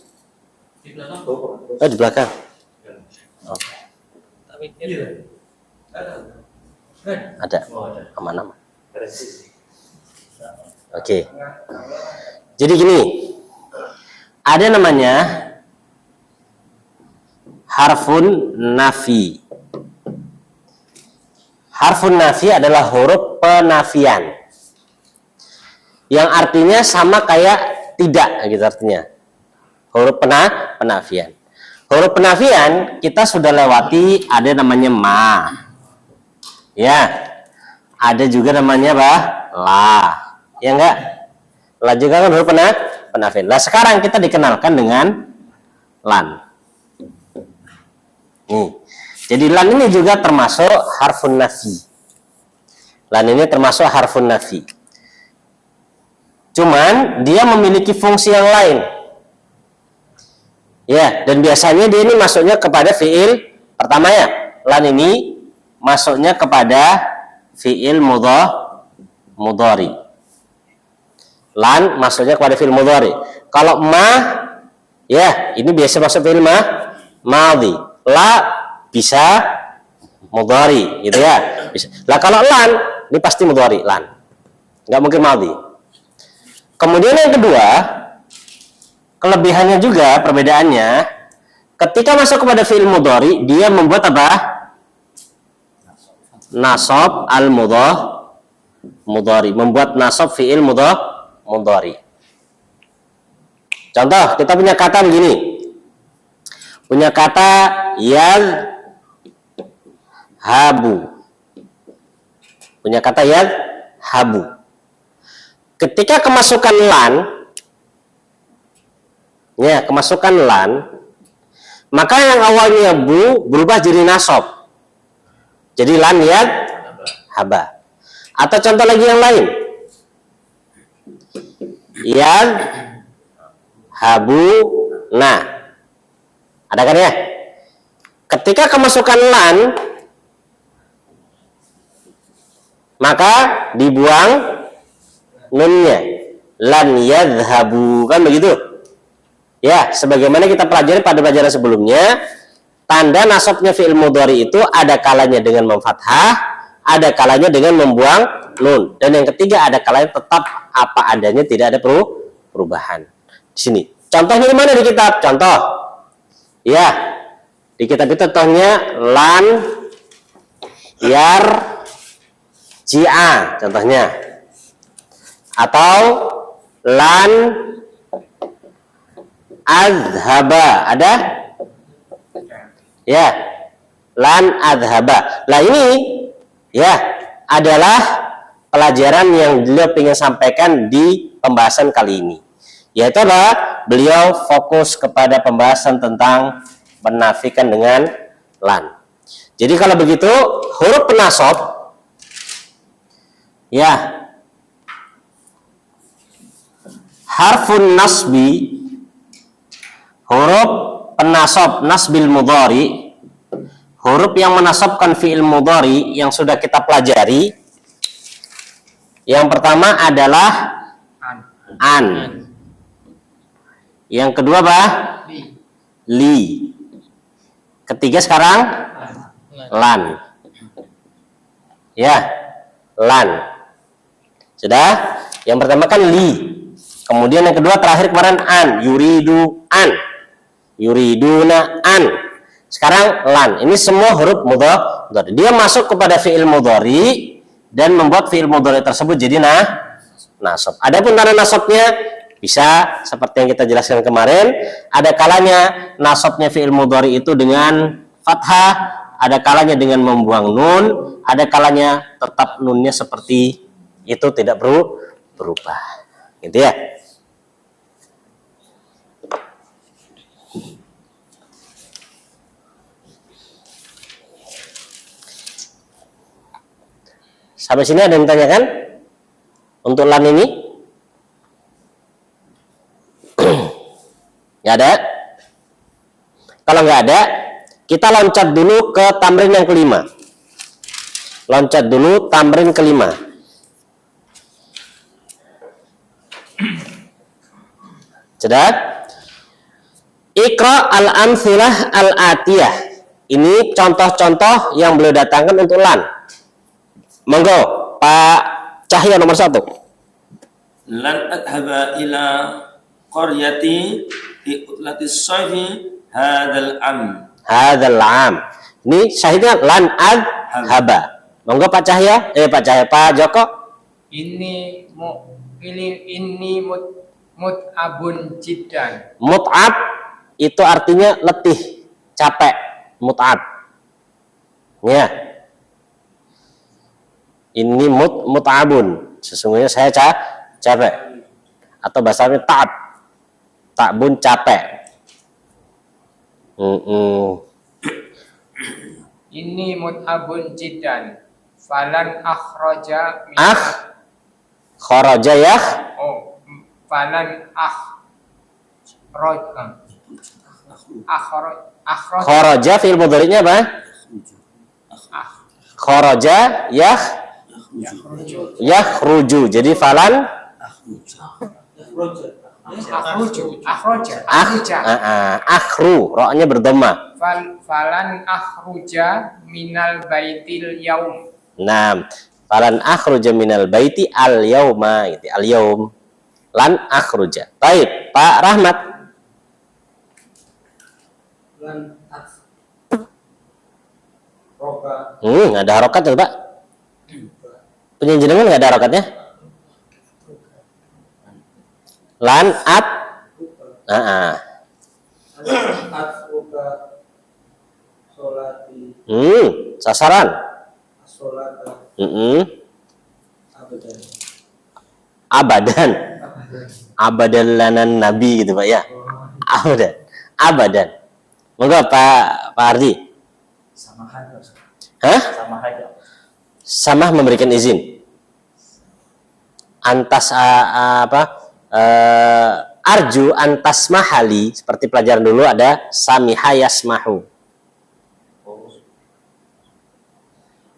Oh di belakang. Oh. Ada. Aman-aman. Oke. Jadi gini. Ada namanya harfun nafi. Harfun nafi adalah huruf penafian. Yang artinya sama kayak tidak gitu artinya. Huruf penafian. Huruf penafian kita sudah lewati, ada namanya ma. Ya. Ada juga namanya apa? La. Ya enggak? La juga kan huruf penafian. Nah, sekarang kita dikenalkan dengan lan. Nih. Jadi lan ini juga termasuk harfun nafi. Lan ini termasuk harfun nafi. Cuman dia memiliki fungsi yang lain. Ya, dan biasanya dia ini masuknya kepada fiil pertama ya. Lan ini masuknya kepada fiil mudhari. Lan masuknya kepada fiil mudhari. Kalau ma ya, ini biasa masuk fiil madhi. La bisa mudhari gitu ya. Bisa. Lah kalau lan ini pasti mudhari, lan. Enggak mungkin madhi. Kemudian yang kedua, kelebihannya juga perbedaannya, ketika masuk kepada fi'il mudhari, dia membuat apa? Nasab al-mudhari, membuat nasab fi'il mudhari. Contoh, kita punya kata begini. Punya kata yadhabu. Punya kata yadhabu. Ketika kemasukan lan, ya kemasukan lan, maka yang awalnya bu berubah jadi nasab, jadi lan haba. Atau contoh lagi yang lain, habu nah, ada kan ya? Ketika kemasukan lan, maka dibuang nunnya, lan yadhabu, kan begitu ya. Sebagaimana kita pelajari pada pelajaran sebelumnya, tanda nasabnya fi'il mudhari itu ada kalanya dengan memfathah, ada kalanya dengan membuang nun. Dan yang ketiga ada kalanya tetap apa adanya, tidak ada perubahan. Di sini. Contohnya di mana di kitab? Contoh. Ya. Di kitab itu contohnya lan yar jia contohnya. Atau lan adhaba. Ada? Ya. Lan adhaba. Nah ini ya adalah pelajaran yang beliau ingin sampaikan di pembahasan kali ini. Yaitu adalah beliau fokus kepada pembahasan tentang menafikan dengan lan. Jadi kalau begitu huruf penasab ya harfun nasbi, huruf penasab nasbil mudhari, huruf yang menasabkan fi'il mudhari yang sudah kita pelajari. Yang pertama adalah an. Yang kedua apa? Li. Ketiga sekarang lan. Ya, lan. Sudah? Yang pertama kan li. Kemudian yang kedua terakhir kemarin an. Yuridu an. Yuriduna an. Sekarang lan. Ini semua huruf mudhari. Dia masuk kepada fi'il mudhari dan membuat fi'il mudhari tersebut jadi nasab. Adapun tanda nasabnya bisa seperti yang kita jelaskan kemarin, ada kalanya nasabnya fi'il mudhari itu dengan fathah, ada kalanya dengan membuang nun, ada kalanya tetap nunnya seperti itu tidak berubah. Gitu ya. Sampai sini ada yang ditanyakan untuk lan ini? Nggak ada? Kalau nggak ada, kita loncat dulu ke tamrin yang kelima. Loncat dulu tamrin kelima. Sudah? Iqra al-amthilah al-atiyah. Ini contoh-contoh yang beliau datangkan untuk lan. Monggo, Pak Cahya nomor 1. Lan adhaba ila qaryati fi utlatis sayfi hadzal am. Hadzal am. Ini syahidnya lan adhaba. Monggo Pak Cahya, Pak Joko. Ini mut'abun jiddan. Mut'ab itu artinya letih, capek. Mut'ab. Ya. Ini mut'abun. Sesungguhnya saya capek. Atau bahasanya ta'ab. Ta'bun capek. Ini mut'abun jiddan. Falan akhraja min kharaja ya. Falan Kharaja fi'il mudhari'nya apa? Kharaja yakhruju. Jadi falan akhru, ra-nya berdhamma. Falan akhruja minal baitil yaum. Nah, falan akhruja minal baiti al yauma, gitu. Al yaum. Lan akhruja. Baik, Pak Rahmat. Lan roka Nggak ada harokat ya, Pak? Punya jenengan nggak ada harokatnya? Lan roka solati sasaran. solata Abadan lanan nabi gitu Pak ya. Abadan. Monggo Pak Ardi. Sama aja. Hah? Sama aja. Samah memberikan izin. Antas arju antas mahali, seperti pelajaran dulu ada samiha yasmahu.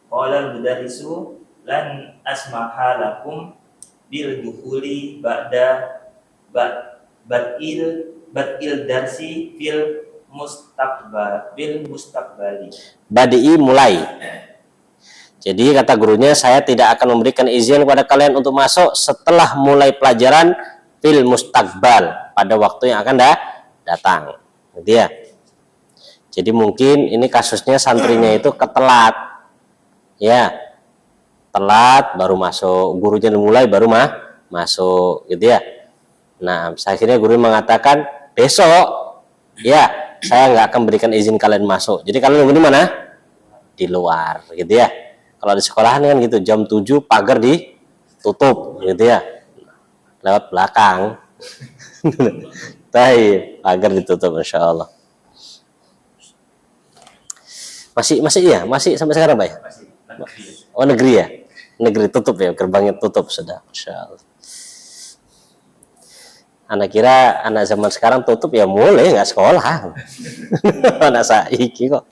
Qala al-mudarrisu lan asmaha lakum bil dukhuli ba'da badil darsi bil mustaqbali. Badi mulai. Jadi kata gurunya, saya tidak akan memberikan izin kepada kalian untuk masuk setelah mulai pelajaran fil mustaqbal, pada waktu yang akan datang. Gitu ya. Jadi mungkin ini kasusnya santrinya itu ketelat. Ya. Telat baru masuk, gurunya mulai baru masuk gitu ya. Nah, akhirnya guru mengatakan, besok ya saya nggak akan berikan izin kalian masuk. Jadi kalian nunggu di mana? Di luar gitu ya. Kalau di sekolahan kan gitu, jam 7 pagar ditutup gitu ya. Lewat belakang. Baik, pagar ditutup, Masya Allah. Masih sampai sekarang, Pak ya? Oh, negeri ya? Negeri tutup ya, gerbangnya tutup sudah, Masya Allah. Anak kira anak zaman sekarang tutup ya mulai nggak sekolah. Anak saiki kok.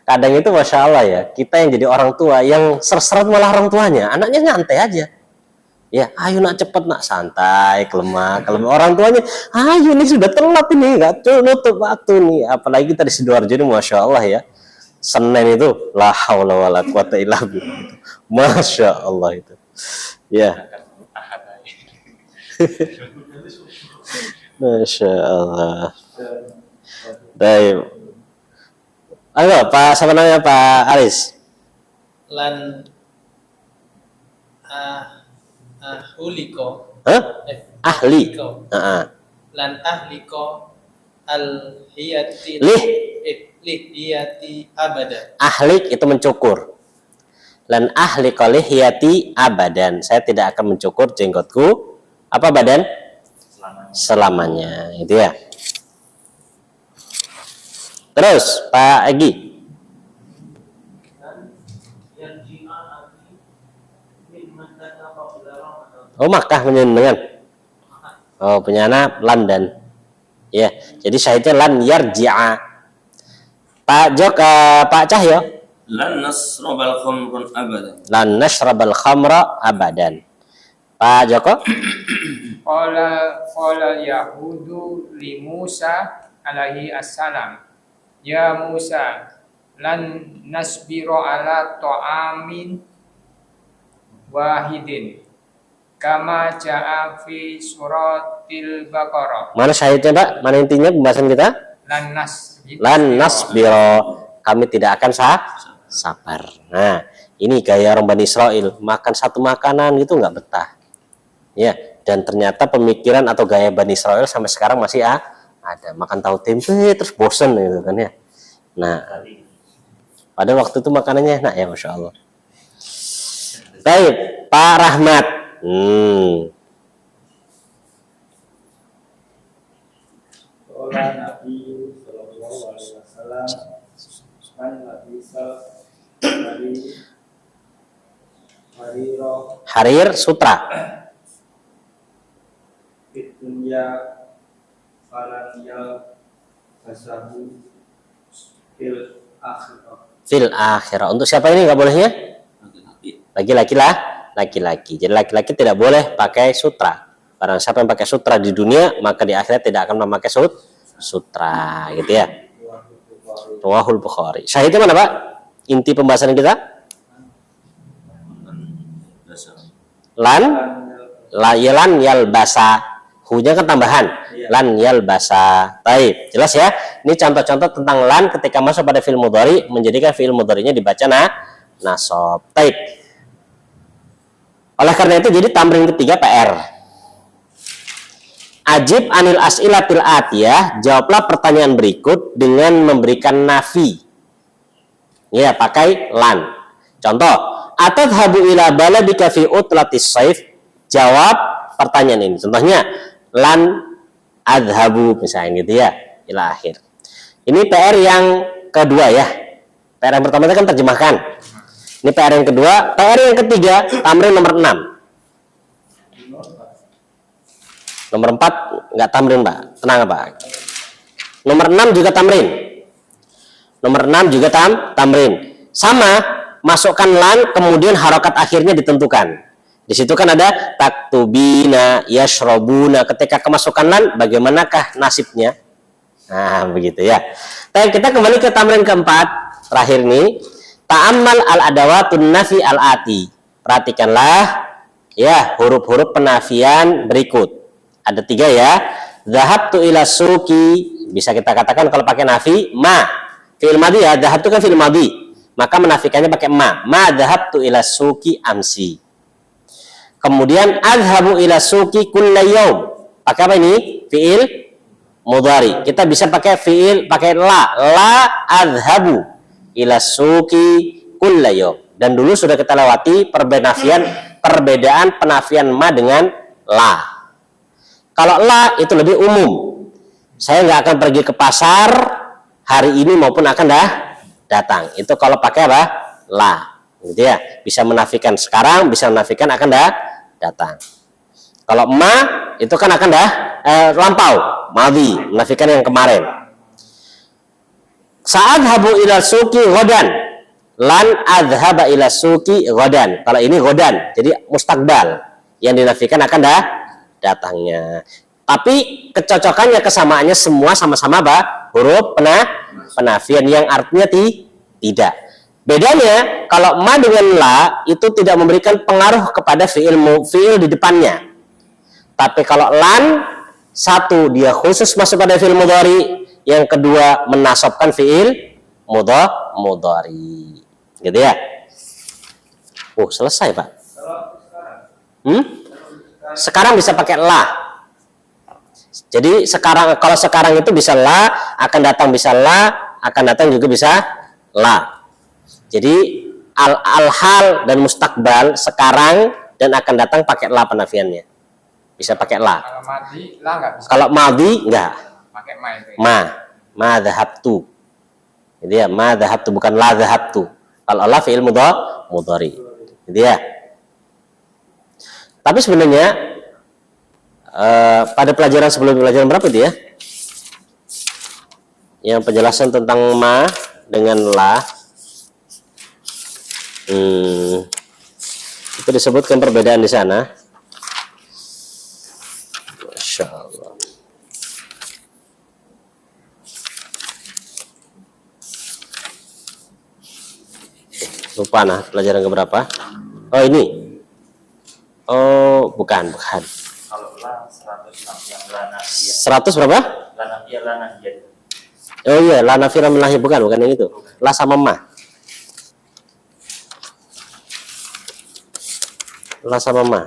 Kadang itu Masya Allah ya, kita yang jadi orang tua yang seret-seret malah orang tuanya, anaknya nyantai aja. Ya, ayo nak cepet nak, santai, kelemah. Orang tuanya, ayo ini sudah telat ini, nggak nutup waktu nih. Apalagi kita di Sidoarjo ini Masya Allah ya, Senin itu la haula wala quwata illa billah. Masya Allah itu. Ya. Masya Allah. Baik. Ayo Pak, siapa namanya Pak Aris? Lan ahliko. Hah? Ahli. Lan ahliko al hiyati lihiyati abada. Ahlik itu mencukur. Lan ahliqa lihiyati abadan. Saya tidak akan mencukur jenggotku apa badan? Selamanya. Itu ya. Terus Pak Egi. Oh, Makkah menyenangkan. Oh, penyana London. Ya, jadi syahidnya lan yarji'a. Pak Jok, Pak Cahyo. Lan nasrabal khamrun abadan. Lan nasrabal khamra abadan. Pak Joko. Qala Yahudu li Musa alaihi assalam, ya Musa, lan nasbiru ala ta'amin wahidin kama ja'a fi suratil Baqarah. Mana syahidnya, Pak? Mana intinya pembahasan kita? Lan nasbiro, kami tidak akan sabar. Nah, ini gaya orang Bani Israel, makan satu makanan itu nggak betah. Ya, dan ternyata pemikiran atau gaya Bani Israel sampai sekarang masih ada. Makan tahu tempe terus bosen gitu kan ya. Nah, pada waktu itu makanannya enak ya, Masya Allah. Baik, Pak Rahmat. Nabi Sallallahu Alaihi Wasallam man labisa Harir sutra. Dunia falanial basahu fil akhirah. Fil akhirah. Untuk siapa ini nggak bolehnya? Laki-laki lah, laki-laki. Jadi laki-laki tidak boleh pakai sutra. Barang siapa yang pakai sutra di dunia, maka di akhirat tidak akan memakai sutra, gitu ya. Rawahul Bukhari. Syahidnya mana, Pak? Inti pembahasan kita? Lan yalbasa. Hunya kan tambahan. Lan yalbasa. Baik, jelas ya. Ini contoh-contoh tentang lan ketika masuk pada fi'il mudhari menjadikan fi'il mudhari'nya dibaca nasab. Baik. Oleh karena itu jadi tamrin ketiga PR. Ajib anil as'ilatil atiyah, jawablah pertanyaan berikut dengan memberikan nafi. Ya, pakai lan. Contoh, atadhabu ila baladika fi utlatis saif. Jawab pertanyaan ini. Contohnya, lan adhabu misalnya gitu ya, ila akhir. Ini PR yang kedua ya. PR yang pertama itu kan terjemahkan. Ini PR yang kedua. PR yang ketiga, tamrin nomor 6. Nomor 4 enggak tamrin, Pak. Tenang, Pak. Nomor 6 juga tamrin. Nomor 6 juga tamrin. Sama, masukkan lan kemudian harokat akhirnya ditentukan. Di situ kan ada taktubina, yashrobuna. Ketika kemasukan lan, bagaimanakah nasibnya? Nah, begitu ya. Tapi kita kembali ke tamrin keempat, terakhir nih. Ta'ammal al-adawatun nafi al-ati. Perhatikanlah ya huruf-huruf penafian berikut. Ada 3 ya. Dhahabtu ila suqi, bisa kita katakan kalau pakai nafi ma. Fi'il madhi ya, dhahabtu kan fi'il madhi. Maka menafikannya pakai ma. Ma dhahabtu ila suqi amsi. Kemudian adhabu ila suqi kulla yaum. Pakai apa ini? Fi'il mudhari. Kita bisa pakai fi'il pakai la. La adhabu ila suqi kulla yaum. Dan dulu sudah kita lewati perbedaan penafian ma dengan la. Kalau la itu lebih umum. Saya nggak akan pergi ke pasar hari ini maupun akan datang. Itu kalau pakai apa? La. Gitu ya. Bisa menafikan sekarang, bisa menafikan akan datang. Kalau ma itu kan akan lampau, madhi, menafikan yang kemarin. Saat habu ila suqi ghadan. Lan adhaba ila suqi ghadan. Kalau ini ghadan, jadi mustakbal. Yang dinafikan akan datangnya. Tapi kecocokannya, kesamaannya semua sama-sama huruf penafian yang artinya tidak. Bedanya kalau ma dengan la itu tidak memberikan pengaruh kepada fiil di depannya. Tapi kalau lan, satu dia khusus masuk pada fiil mudhari, yang kedua menasabkan fiil mudhari. Gitu ya. Selesai, Pak. Sekarang bisa pakai la. Jadi kalau sekarang itu bisa la, akan datang bisa la, akan datang juga bisa la. Jadi al-hal dan mustakbal sekarang dan akan datang pakai la penafiannya. Bisa pakai la. Kalau madhi la nggak bisa. Kalau madhi enggak. Pakai ma itu. Ma dhahabtu. Jadi ya ma dhahabtu bukan la dhahabtu. Kalau la fi'il mudhari. Jadi ya. Tapi sebenarnya pada pelajaran sebelum pelajaran berapa itu ya? Yang penjelasan tentang ma dengan la itu disebutkan perbedaan di sana. Masya Allah. Lupa pelajaran keberapa? Oh ini. Oh bukan. Kalau la 106 yang la nafiyah. 100 berapa? La nafiyah. Oh iya, la nafiyah min lahir bukan yang itu. La sama ma. La sama ma.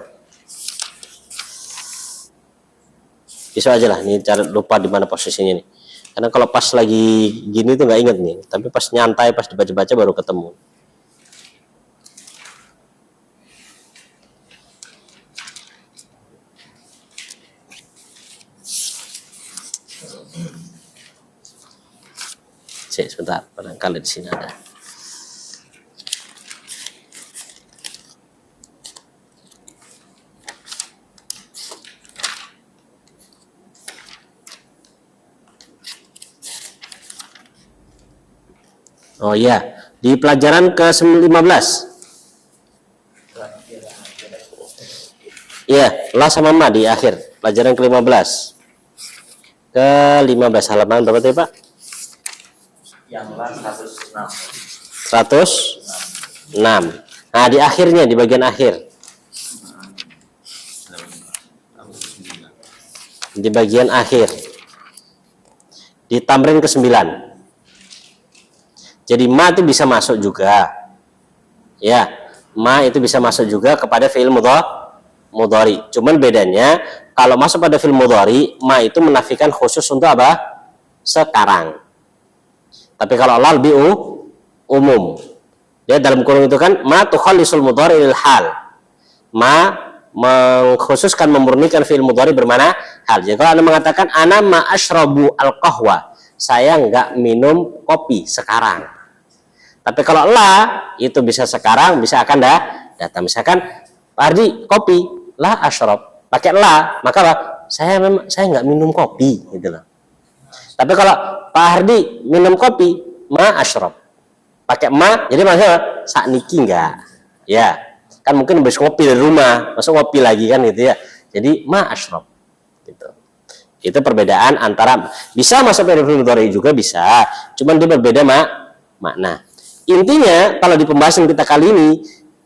Bisa aja lah, ini cara lupa di mana posisinya nih. Karena kalau pas lagi gini tuh nggak inget nih, tapi pas nyantai, pas dibaca-baca baru ketemu. Sebentar, barangkali di sini ada. Oh iya, di pelajaran ke-15. Iya, la sama ma di akhir pelajaran ke-15. Ke-15 halaman berapa tadi, Pak? Yang la 106. 106. Nah, di akhirnya, di bagian akhir. Di bagian akhir. Di tamrin ke-9. Jadi ma itu bisa masuk juga. Ya, ma itu bisa masuk juga kepada fi'il mudhari. Cuman bedanya kalau masuk pada fi'il mudhari, ma itu menafikan khusus untuk apa? Sekarang. Tapi kalau la lebih umum. Dia dalam kurung itu kan ma tukhallisul mudhari lil hal. Ma mengkhususkan memurnikan fi'il mudhari bermana hal. Jadi kalau Anda mengatakan ana ma asyrabu al-qahwa, saya enggak minum kopi sekarang. Tapi kalau la itu bisa sekarang, bisa akan datang. Misalkan Pak Ardi kopi, la asyrab. Pakai la, maka apa? Saya enggak minum kopi gitu loh. Tapi kalau Pak Hardi minum kopi, ma asyrab. Pakai ma, jadi maksudnya sakniki enggak. Ya. Kan mungkin habis ngopi dari rumah, masuk ngopi lagi kan gitu ya. Jadi ma asyrab. Gitu. Itu perbedaan antara bisa masuk pada fi'il mudhari juga bisa, cuman dia berbeda makna. Intinya kalau di pembahasan kita kali ini,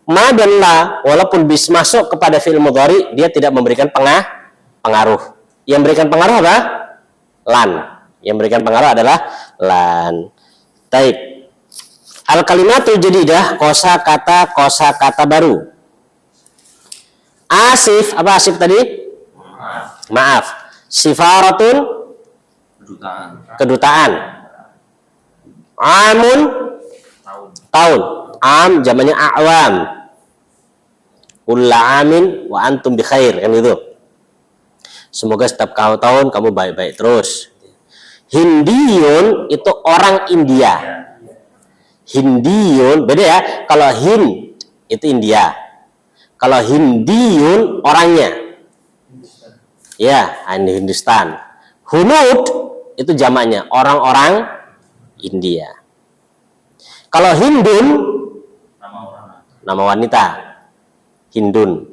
ma dan la walaupun bis masuk kepada fi'il mudhari, dia tidak memberikan pengaruh. Yang memberikan pengaruh apa? Lan. Yang memberikan pengaruh adalah lan. Taib. Al kalimatul jadidah, kosa kata baru. Asif, apa asif tadi? Maaf. Sifaratun, kedutaan. Amun, tahun. Am jamannya a'wam. Kulla amin wa antum bi khair, kan itu. Semoga setiap tahun kamu baik-baik terus. Hindiyun itu orang India. Hindiyun beda ya. Kalau Hind itu India. Kalau Hindiyun orangnya. Ya, Hindustan. Hunud itu jamaknya orang-orang India. Kalau Hindun nama wanita. Hindun.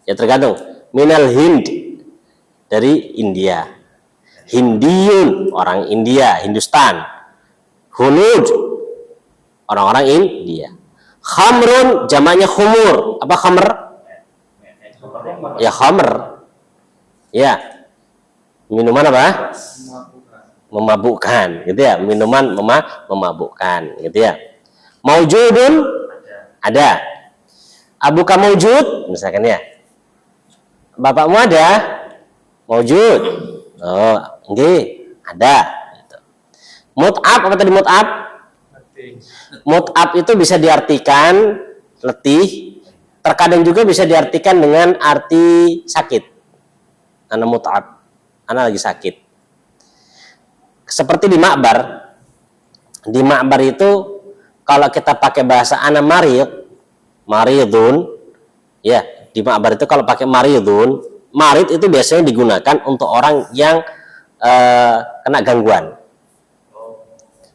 Ya tergantung. Minal Hind dari India. Hindiyun orang India, Hindustan. Hunud orang-orang India. Khamrun jamaknya khumur. Apa khamr? Ya khamr. Ya. Minuman apa? Memabukkan, gitu ya. Minuman memabukkan, gitu ya. Maujudun ada. Abuka maujud, misalkan ya. Bapakmu ada? Maujud. Oh, nggih, ada. Gitu. Mut'ab apa tadi mut'ab? Mut'ab itu bisa diartikan letih, terkadang juga bisa diartikan dengan arti sakit. Ana mut'ab, ana lagi sakit. Seperti di ma'bar. Di ma'bar itu kalau kita pakai bahasa ana maridun, ya, di ma'bar itu kalau pakai maridun, marid itu biasanya digunakan untuk orang yang kena gangguan.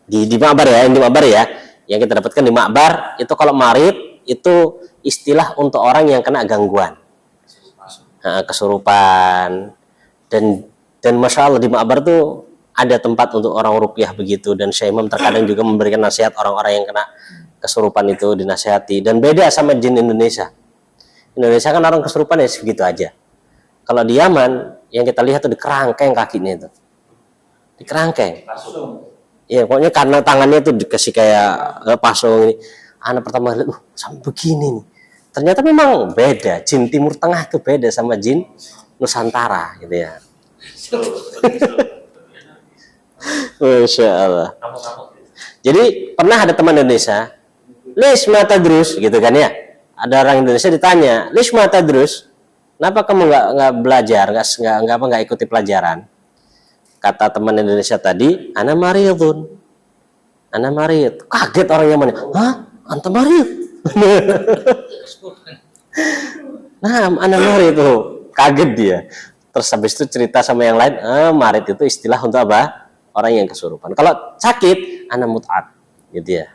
Di ma'bar ya, di ma'bar ya. Yang kita dapatkan di ma'bar itu kalau marid itu istilah untuk orang yang kena gangguan. Kesurupan. Dan Masya Allah di ma'bar tuh ada tempat untuk orang ruqyah begitu, dan Syekh Imam terkadang juga memberikan nasihat orang-orang yang kena kesurupan itu dinasihati. Dan beda sama jin Indonesia. Indonesia kan orang kesurupan ya segitu aja. Kalau di Yaman yang kita lihat tuh dikerangkeng kakinya itu. Dikerangkeng. Iya, pokoknya karena tangannya itu dikasih kayak pasung ini. Anak pertama lihat, sampai begini nih. Ternyata memang beda. Jin Timur Tengah itu beda sama jin Nusantara gitu ya. Masya Allah. Jadi pernah ada teman Indonesia, Lish ma tadrus gitu kan ya. Ada orang Indonesia ditanya, Lish ma tadrus, kenapa kamu nggak belajar, nggak ikuti pelajaran? Kata teman Indonesia tadi, ana maridun. Ana marid. Kaget orang Yaman. Hah? Anta marid? Nah, ana marid tuh. Kaget dia. Terus habis itu cerita sama yang lain, marid itu istilah untuk apa? Orang yang kesurupan. Kalau sakit, ana mut'ab, gitu ya.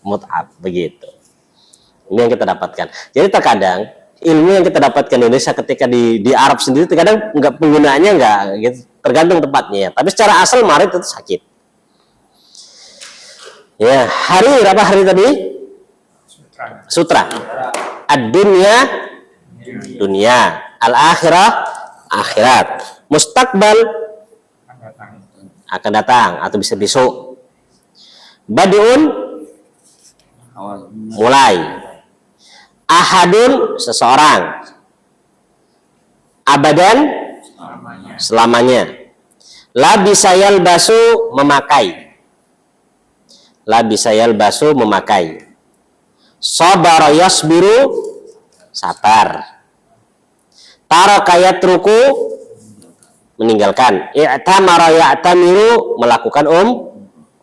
Mut'ab, begitu. Ini yang kita dapatkan. Jadi terkadang ilmu yang kita dapatkan di Indonesia ketika di Arab sendiri terkadang penggunaannya enggak gitu, tergantung tempatnya. Tapi secara asal marid itu sakit. Ya, hari apa hari tadi? Sutra. Ad-dunya dunia, al-akhirah akhirat, mustaqbal akan datang atau bisa besok. Badun mulai. Ahadun seseorang. Abadan selamanya. Labisayal basu memakai. Labisayal basu memakai. Sabara yasbiru sabar. Tarakayat ruku meninggalkan. I'tamara ya'tamiru melakukan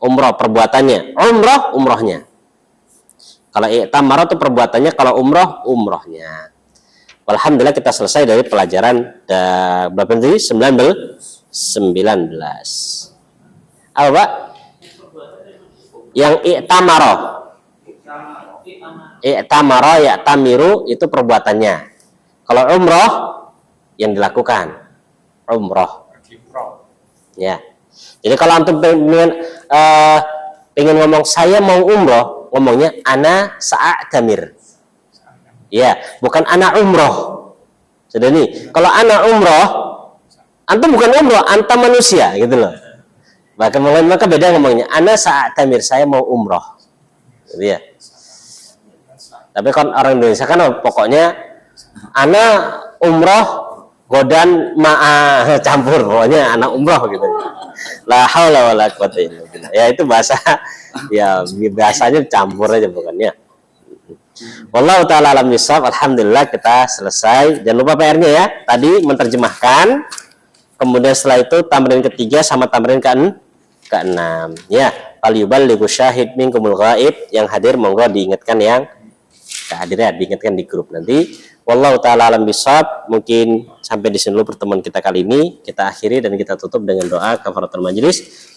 umroh perbuatannya. Umrohnya. Kalau i'tamara itu perbuatannya, kalau umrohnya. Alhamdulillah kita selesai dari pelajaran berapa tadi? 19. Apa Pak? Yang i'tamara ya'tamiru itu perbuatannya. Kalau umroh yang dilakukan. Umroh. Ya. Jadi kalau antum pengen ngomong saya mau umroh ngomongnya ana sa'tamir. Ya, bukan ana umroh. Sudah nih, kalau ana umroh, antum bukan umroh, anta manusia gitu loh. Maka beda ngomongnya, ana sa'tamir, saya mau umroh. Gitu ya. Tapi kan orang Indonesia kan pokoknya ana umroh godan ma'a campur, pokoknya anak umroh gitu. La haula wala quwata illa billah. Ya itu bahasa ya biasanya campur aja bukannya. Wallahu taala alam bisawab. Alhamdulillah kita selesai. Jangan lupa PR-nya ya. Tadi menerjemahkan. Kemudian setelah itu tamrin ketiga sama tamrin keenam. Ya, fal yuballighu syahid minkumul ghaib. Yang hadir monggo diingatkan yang kehadiran, diingatkan di grup nanti. Wallahu taala alam bisawab. Mungkin sampai di sini dulu pertemuan kita kali ini. Kita akhiri dan kita tutup dengan doa kafaratul majelis.